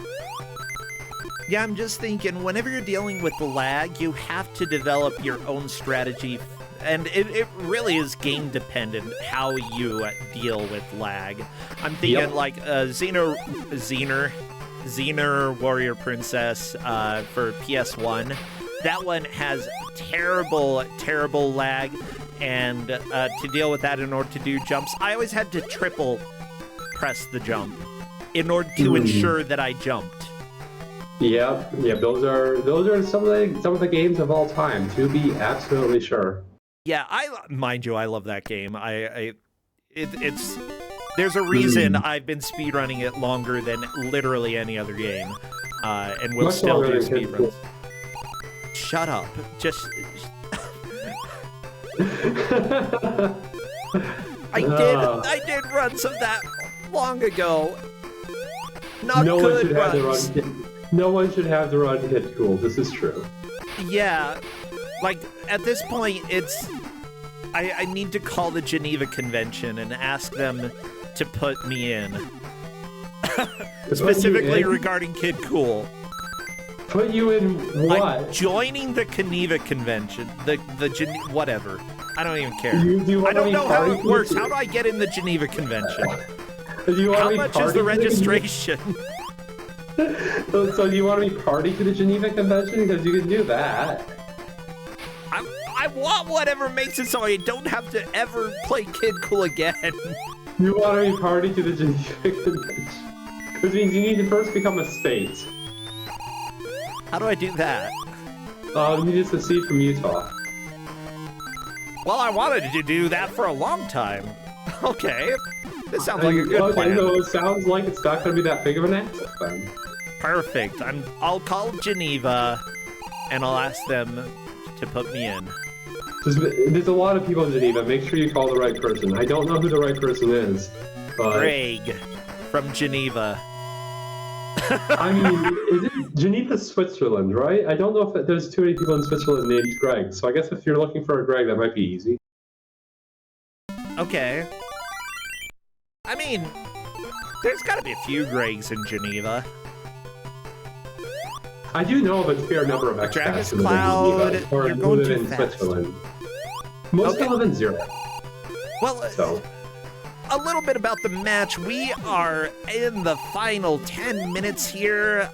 Yeah, I'm just thinking, whenever you're dealing with lag, you have to develop your own strategy, and it really is game dependent how you deal with lag. I'm thinking like Xener Warrior Princess for PS1. That one has terrible lag, and to deal with that in order to do jumps, I always had to triple press the jump in order to ensure that I jumped.
Yep. Those are some of the games of all time, to be absolutely sure.
Yeah, mind you, I love that game. It's there's a reason I've been speedrunning it longer than literally any other game, and will still do speedruns. Shut up. Just. I did runs of that long ago. Not good runs.
No one should have to run Kid Cool. This is true.
Yeah, like at this point, I need to call the Geneva Convention and ask them to put me in. Specifically regarding Kid Cool.
Put you in what?
Like joining the Geneva Convention. Whatever. I don't even care. I don't know how it works. How do I get in the Geneva Convention? How much is the registration?
So do you want to be party to the Geneva Convention? Because you can do that.
I want whatever makes it so I don't have to ever play Kid Cool again.
You want to be party to the Geneva Convention. Which means you need to first become a state.
How do I do that?
You need to secede from Utah.
Well, I wanted to do that for a long time. Okay. This sounds like a good plan.
No, it sounds like it's not going to be that big of an access then.
Perfect. I'll call Geneva, and I'll ask them to put me in.
There's a lot of people in Geneva. Make sure you call the right person. I don't know who the right person is, but...
Greg from Geneva.
I mean, is it Geneva, Switzerland, right? I don't know if there's too many people in Switzerland named Greg, so I guess if you're looking for a Greg, that might be easy.
Okay. I mean, there's got to be a few Gregs in Geneva.
I do know of a fair number of expats who live in Geneva, or who live in Switzerland. Most live in Zurich.
Well, so. A little bit about the match. We are in the final 10 minutes here.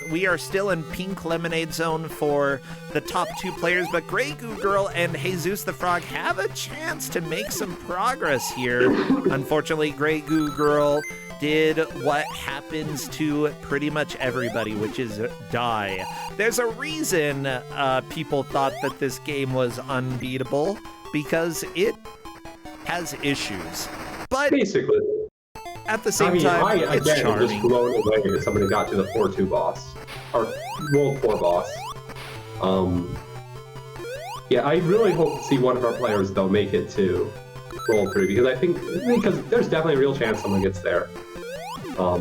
We are still in pink lemonade zone for the top two players, but Grey Goo Girl and Jesus the Frog have a chance to make some progress here. Unfortunately, Grey Goo Girl did what happens to pretty much everybody, which is die. There's a reason people thought that this game was unbeatable, because it has issues. But
basically,
at the same time, it's charming.
Just blown away that somebody got to the 4-2 boss, or World 4 boss. Yeah, I really hope to see one of our players though make it to World 3, because there's definitely a real chance someone gets there.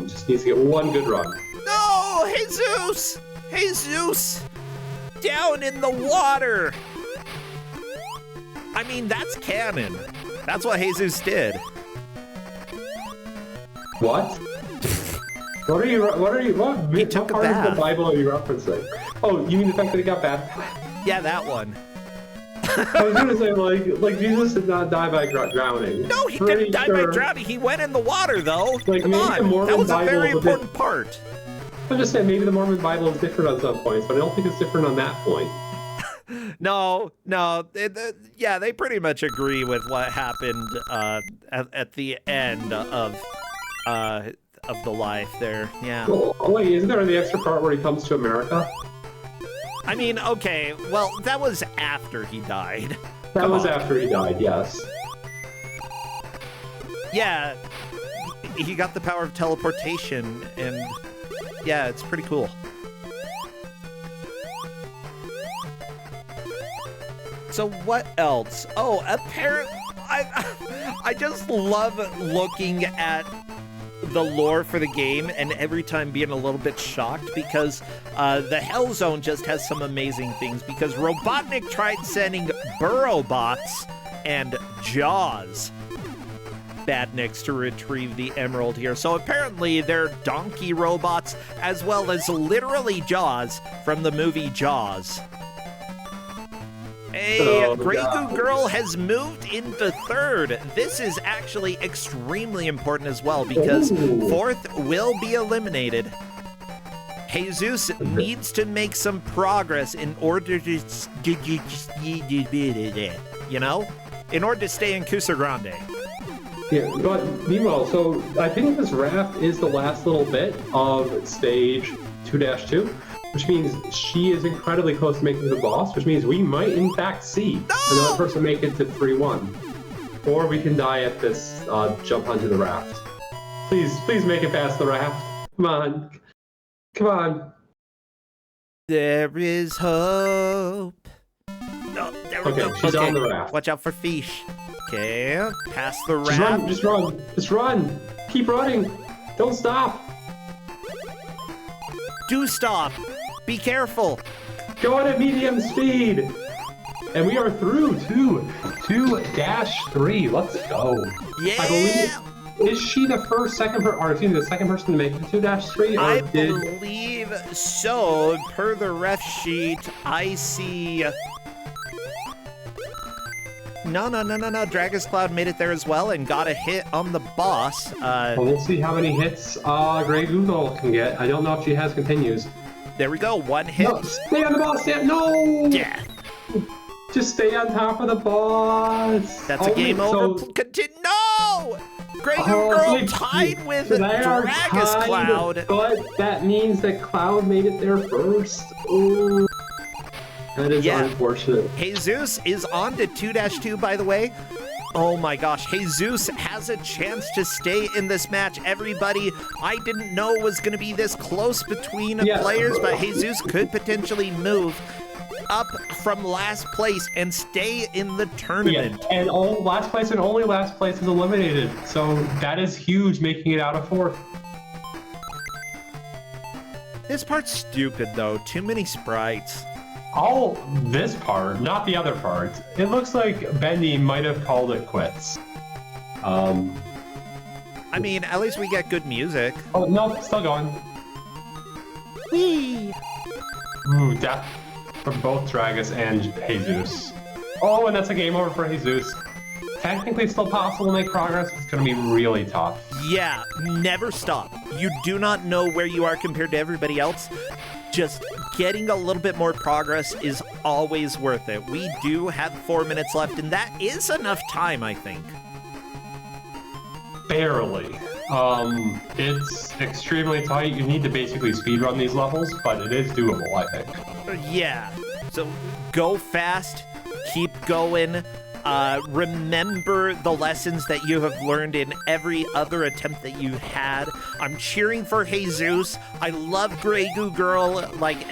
Just needs to get one good run.
No, Jesus! Jesus! Down in the water! I mean, that's canon. That's what Jesus did.
What? What part of the Bible are you referencing? Oh, you mean the fact that he got baptized?
Yeah, that one.
I was gonna say, like Jesus did not die by drowning.
No, he didn't die by drowning. He went in the water, though.
Like,
come on, that was a very important part.
I'm just saying, maybe the Mormon Bible is different on some points, but I don't think it's different on that point.
No, yeah, they pretty much agree with what happened at the end of the life there. Yeah.
Oh, wait, isn't there the extra part where he comes to America?
I mean, okay, well, that was after he died.
That was after he died, yes.
Yeah, he got the power of teleportation, and yeah, it's pretty cool. So what else? Oh, apparently, I just love looking at the lore for the game and every time being a little bit shocked because the Hell Zone just has some amazing things because Robotnik tried sending Burrowbots and Jaws Badniks to retrieve the emerald here. So apparently they're donkey robots as well as literally Jaws from the movie Jaws. Grey Goo Girl has moved into third. This is actually extremely important as well because fourth will be eliminated. Jesus needs to make some progress in order to, you know, in order to stay in Kusogrand8.
Yeah, but meanwhile, so I think this raft is the last little bit of stage 2-2, which means she is incredibly close to making the boss, which means we might in fact see another person make it to 3-1. Or we can die at this jump onto the raft. Please make it past the raft. Come on. Come on.
There is hope. Oh, there we go.
She's on the raft.
Watch out for fish. Okay, past the raft.
Just run. Keep running. Don't stop.
Do stop. Be careful.
Go at medium speed. And we are through to 2-3. Let's go.
Yeah.
I believe, is she the second person to make it to 2-3?
I believe so. Per the ref sheet, I see. No. Dragon's Cloud made it there as well and got a hit on the boss.
Well, we'll see how many hits Grey Goo Girl can get. I don't know if she has continues.
There we go. One hit.
No, stay on the boss. No.
Death.
Just stay on top of the boss.
That's a game over. Continue. No. Grey Goo Girl tied with Dragon's Cloud.
But that means that Cloud made it there first. Ooh. That is unfortunate.
Jesus is on to 2-2, by the way. Oh my gosh, Jesus has a chance to stay in this match. Everybody, I didn't know it was going to be this close between players, but Jesus could potentially move up from last place and stay in the tournament.
Yeah, and only last place is eliminated. So that is huge, making it out of fourth.
This part's stupid, though. Too many sprites.
This part, not the other part. It looks like Bendy might have called it quits.
I mean, at least we get good music.
Oh, no, still going.
Whee!
Ooh, death from both Dragus and Jesus. Oh, and that's a game over for Jesus. Technically, it's still possible to make progress. It's going to be really tough.
Yeah, never stop. You do not know where you are compared to everybody else. Just getting a little bit more progress is always worth it. We do have 4 minutes left, and that is enough time, I think.
Barely. It's extremely tight. You need to basically speedrun these levels, but it is doable, I think.
Yeah. So go fast, keep going. Remember the lessons that you have learned in every other attempt that you had. I'm cheering for Jesus. I love Grey Goo Girl. Like,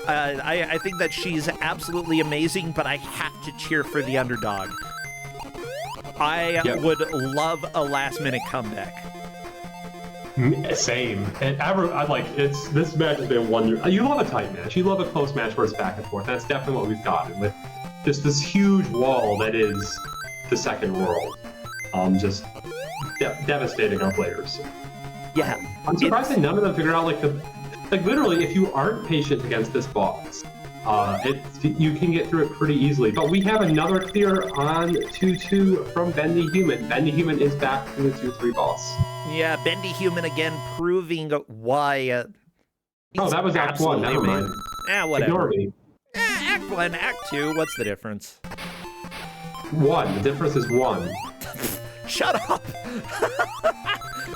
I think that she's absolutely amazing, but I have to cheer for the underdog. I would love a last-minute comeback.
Same. And this match has been wonderful. You love a tight match. You love a close match where it's back and forth. That's definitely what we've gotten with just this huge wall that is the second world. Just devastating our players.
Yeah.
I'm surprised that none of them figured out literally, if you aren't patient against this boss, you can get through it pretty easily. But we have another clear on 2-2 from Bendy Human. Bendy Human is back from the 2-3 boss.
Yeah, Bendy Human again proving why.
That was Act 1. Never mind.
Whatever.
Ignore me.
Act 1, Act 2, what's the difference?
1. The difference is 1.
Shut up!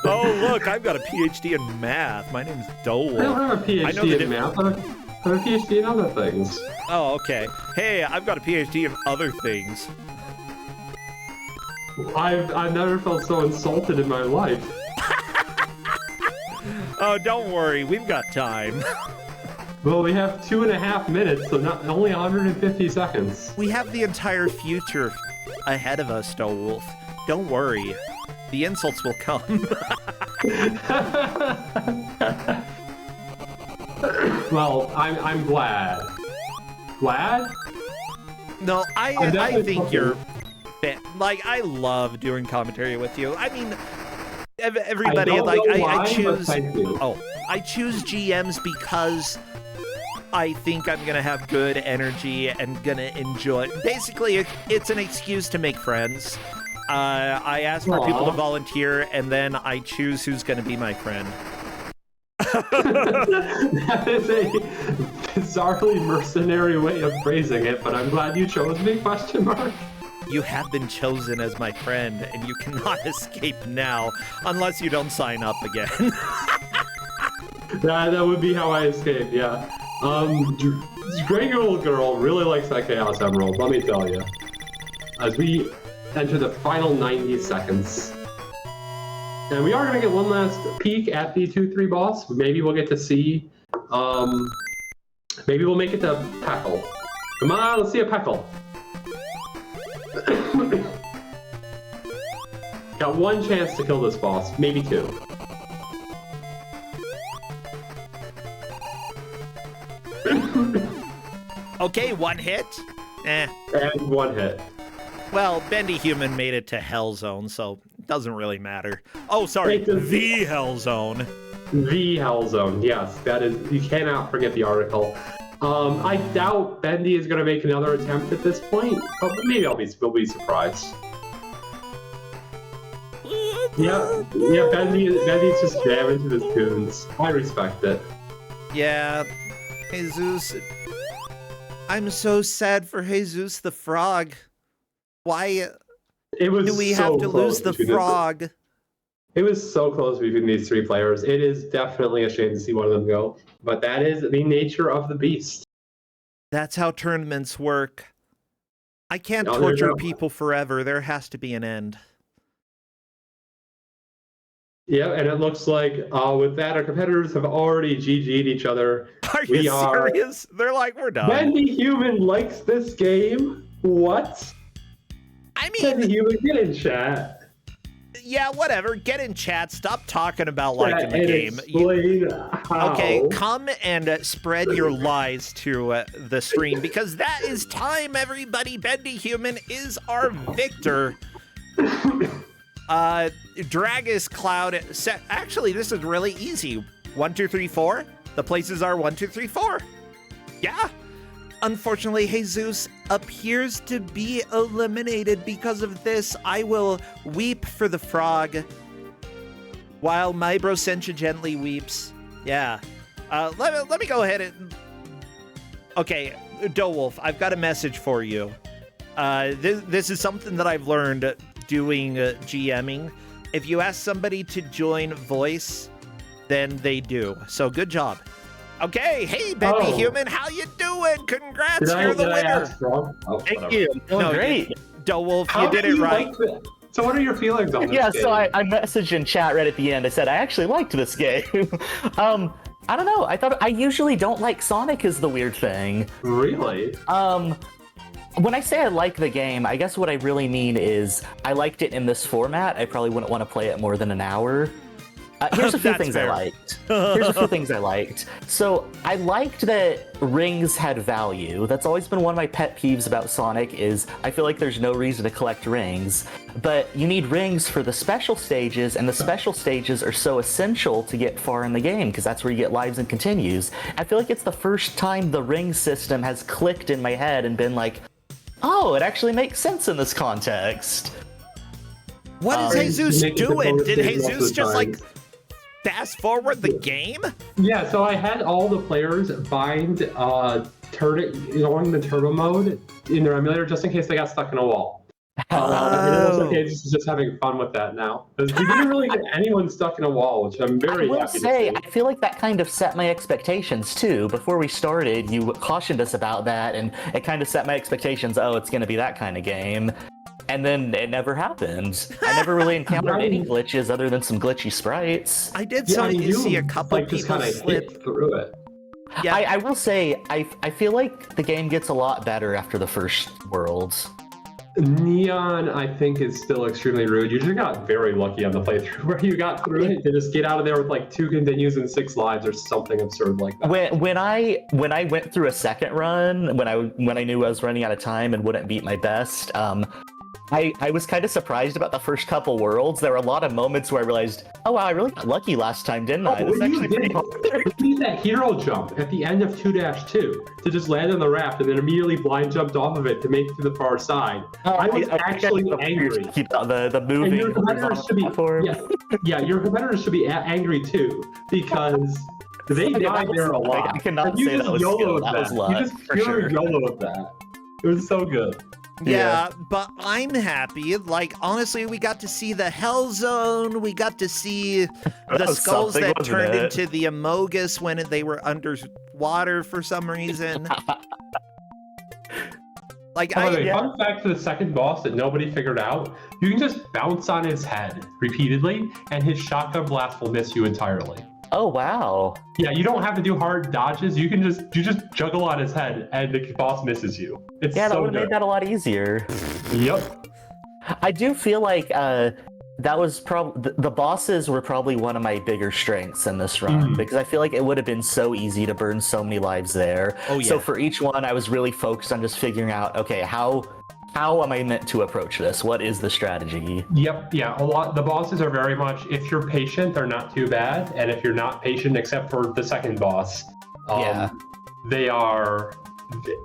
Oh, look, I've got a PhD in math. My name's Dole.
I don't have a PhD in math. I have a PhD in other things.
Oh, okay. Hey, I've got a PhD in other things.
I've never felt so insulted in my life.
Oh, don't worry. We've got time.
Well, we have 2.5 minutes, so not only 150 seconds.
We have the entire future ahead of us, Wolf. Don't worry. The insults will come.
Well, I'm glad. Glad?
No, I
definitely
think you're like, I love doing commentary with you. I mean, everybody,
I don't
like,
know why,
I choose.
but thank you.
Oh, I choose GMs because I think I'm gonna have good energy and gonna enjoy. Basically, it's an excuse to make friends. I ask for people to volunteer, and then I choose who's gonna be my friend.
That is a bizarrely mercenary way of phrasing it, but I'm glad you chose me, question mark.
You have been chosen as my friend, and you cannot escape now, unless you don't sign up again.
That would be how I escape, yeah. Great Little Girl really likes that Chaos Emerald, let me tell you. As we enter the final 90 seconds. And we are going to get one last peek at the 2-3 boss. Maybe we'll get to see, maybe we'll make it to Peckle. Come on, let's see a Peckle. Got one chance to kill this boss, maybe two.
Okay, one hit. Eh.
And one hit.
Well, Bendy Human made it to Hell Zone, so it doesn't really matter. Oh, sorry, the Hell Zone.
The Hell Zone, yes, that is. You cannot forget the article. I doubt Bendy is going to make another attempt at this point, but maybe we'll be surprised. Yeah, Bendy's just jamming to his tunes. I respect it.
Yeah, Jesus. I'm so sad for Jesus the Frog. Why
do
we have to lose the frog?
It was so close between these three players. It is definitely a shame to see one of them go, but that is the nature of the beast.
That's how tournaments work. I can't torture people forever. There has to be an end.
Yeah, and it looks like with that, our competitors have already GG'd each other.
Are you serious? They're like, we're done.
Bendy Human likes this game? What?
I mean,
Bendy Human, get in chat.
Yeah, whatever. Get in chat. Stop talking about liking the game.
Explain how.
Okay, come and spread your lies to the stream, because that is time, everybody. Bendy Human is our victor. Dragus Cloud set. Actually, this is really easy. 1, 2, 3, 4. The places are 1, 2, 3, 4. Yeah. Unfortunately, Jesus appears to be eliminated because of this. I will weep for the frog while my Brosentia gently weeps. Yeah. Let me go ahead and... Okay, Dowolf, I've got a message for you. This is something that I've learned doing GMing. If you ask somebody to join voice, then they do. So good job. Okay, hey, Bendy Human, how you doing? Congrats, you're the winner.
Thank you. I'm doing great.
Dowolf, you did it right.
So what are your feelings on this game?
So I messaged in chat right at the end. I said I actually liked this game. I don't know. I usually don't like Sonic is the weird thing.
Really?
When I say I like the game, I guess what I really mean is I liked it in this format. I probably wouldn't want to play it more than an hour. Here's a few things I liked. So I liked that rings had value. That's always been one of my pet peeves about Sonic is I feel like there's no reason to collect rings, but you need rings for the special stages, and the special stages are so essential to get far in the game because that's where you get lives and continues. I feel like it's the first time the ring system has clicked in my head and been like, oh, it actually makes sense in this context.
What is Jesus doing? Did Jesus just like fast forward the game?
Yeah, so I had all the players bind going the turbo mode in their emulator just in case they got stuck in a wall. This is just having fun with that now. We didn't really get anyone stuck in a wall, which I'm very happy to see.
I feel like that kind of set my expectations too. Before we started, you cautioned us about that, and it kind of set my expectations. Oh, it's going to be that kind of game. And then it never happened. I never really encountered any glitches other than some glitchy sprites.
I did see a couple people slip
through it.
Yeah. I will say, I feel like the game gets a lot better after the first world.
Neon, I think, is still extremely rude. You just got very lucky on the playthrough where you got through it to just get out of there with like 2 continues and 6 lives or something absurd like that.
When I went through a second run, when I knew I was running out of time and wouldn't beat my best, I was kind of surprised about the first couple worlds. There were a lot of moments where I realized, oh wow, I really got lucky last time, didn't I? This is actually pretty hard.
You did that hero jump at the end of 2-2 to just land on the raft and then immediately blind jumped off of it to make it to the far side. I was actually angry.
Keep the moving.
And your competitors should be, yeah, your competitors should be angry too because they died there a lot.
I cannot
and you
say
just
that was skill. That was luck,
You just
for
pure
sure.
YOLO'd that. It was so good.
Yeah, but I'm happy. Like, honestly, we got to see the Hell Zone. We got to see the
was
skulls
something,
that
wasn't
turned
it?
into the Amogus when they were underwater for some reason. Like,
By the way, fun fact to the second boss that nobody figured out, you can just bounce on his head repeatedly, and his shotgun blast will miss you entirely.
Oh wow.
Yeah, you don't have to do hard dodges. You just juggle on his head, and the boss misses you. It's
Yeah, that
so
would have
good.
made that a lot easier.
Yep.
I do feel like that was probably the bosses were probably one of my bigger strengths in this run because I feel like it would have been so easy to burn so many lives there.
Oh, yeah.
So for each one, I was really focused on just figuring out, okay, how am I meant to approach this? What is the strategy?
Yep. Yeah. The bosses are very much. If you're patient, they're not too bad, and if you're not patient, except for the second boss, they are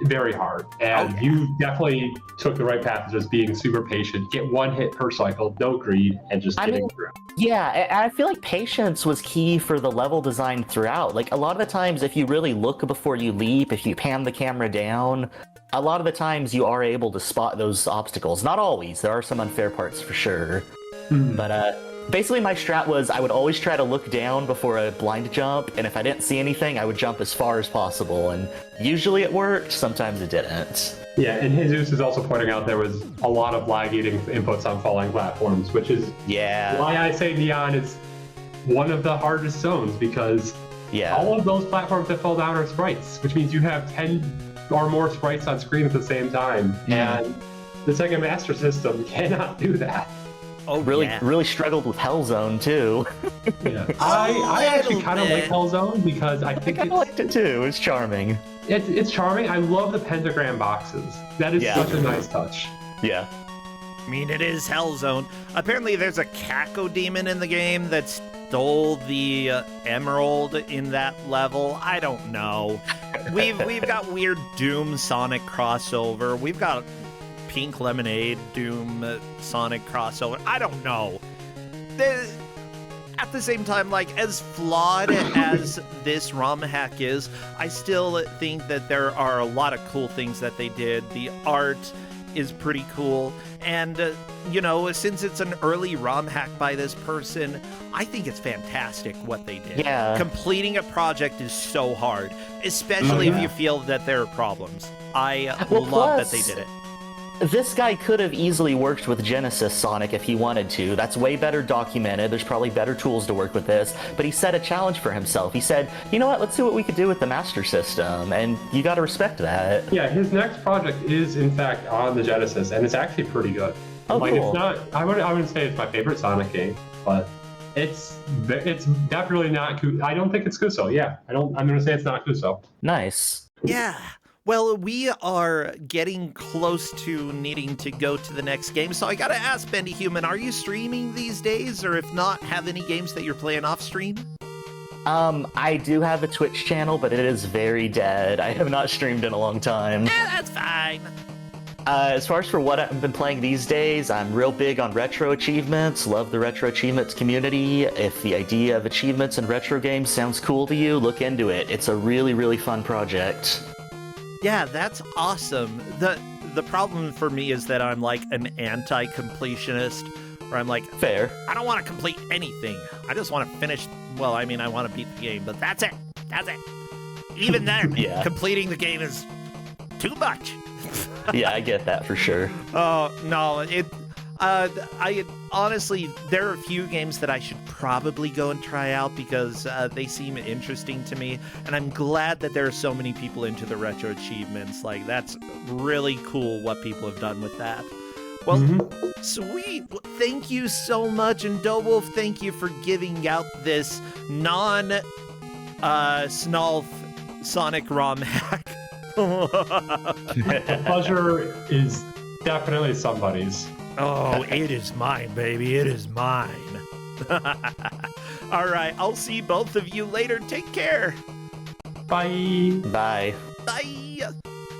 very hard. And you definitely took the right path of just being super patient. Get 1 hit per cycle, no greed, and just getting through.
Yeah, and I feel like patience was key for the level design throughout. Like a lot of the times, if you really look before you leap, if you pan the camera down, a lot of the times you are able to spot those obstacles. Not always. There are some unfair parts for sure. But basically my strat was I would always try to look down before a blind jump, and if I didn't see anything, I would jump as far as possible. And usually it worked, sometimes it didn't.
Yeah, and Jesus is also pointing out there was a lot of lag-eating inputs on falling platforms, which is why I say Neon is one of the hardest zones, because all of those platforms that fall down are sprites, which means you have 10 or more sprites on screen at the same time, and the Sega Master System cannot do that.
Oh,
really struggled with Hell Zone too.
I actually kind of like Hell Zone because I think
I kind of liked it too. It's charming.
It's charming. I love the pentagram boxes. That is such a nice touch.
Yeah.
I mean, it is Hell Zone. Apparently, there's a Caco demon in the game that stole the emerald in that level. I don't know. We've got weird Doom Sonic crossover. We've got Pink Lemonade Doom Sonic crossover. I don't know. At the same time, like, as flawed as this ROM hack is, I still think that there are a lot of cool things that they did. The art is pretty cool. And, you know, since it's an early ROM hack by this person, I think it's fantastic what they did.
Yeah.
Completing a project is so hard, especially if you feel that there are problems. I love that they did it.
This guy could have easily worked with Genesis Sonic if he wanted to. That's way better documented. There's probably better tools to work with this. But he set a challenge for himself. He said, you know what, let's see what we could do with the Master System. And you gotta respect that.
Yeah, his next project is, in fact, on the Genesis, and it's actually pretty good.
Oh,
like,
cool.
It's not, I wouldn't say it's my favorite Sonic game, but it's definitely not, I don't think it's Kuso, I'm gonna say it's not Kuso.
Nice.
Yeah. Well, we are getting close to needing to go to the next game, so I gotta ask, Bendy Human, are you streaming these days, or if not, have any games that you're playing off stream?
I do have a Twitch channel, but it is very dead. I have not streamed in a long time.
That's fine.
As far as for what I've been playing these days, I'm real big on retro achievements, love the retro achievements community. If the idea of achievements in retro games sounds cool to you, look into it. It's a really, really fun project.
Yeah, that's awesome. The problem for me is that I'm like an anti-completionist, where I'm like,
fair.
I don't want to complete anything. I just want to finish, well, I mean, I want to beat the game, but that's it. That's it. Even then, completing the game is too much.
Yeah, I get that for sure.
Oh, no, I honestly, there are a few games that I should probably go and try out because they seem interesting to me, and I'm glad that there are so many people into the retro achievements. Like, that's really cool what people have done with that. Well,
Mhm.
sweet. Well, thank you so much. And Doughwolf, thank you for giving out this non-Snalf Sonic ROM hack.
The pleasure is definitely somebody's.
Oh, it is mine, baby. It is mine. All right. I'll see both of you later. Take care.
Bye.
Bye.
Bye.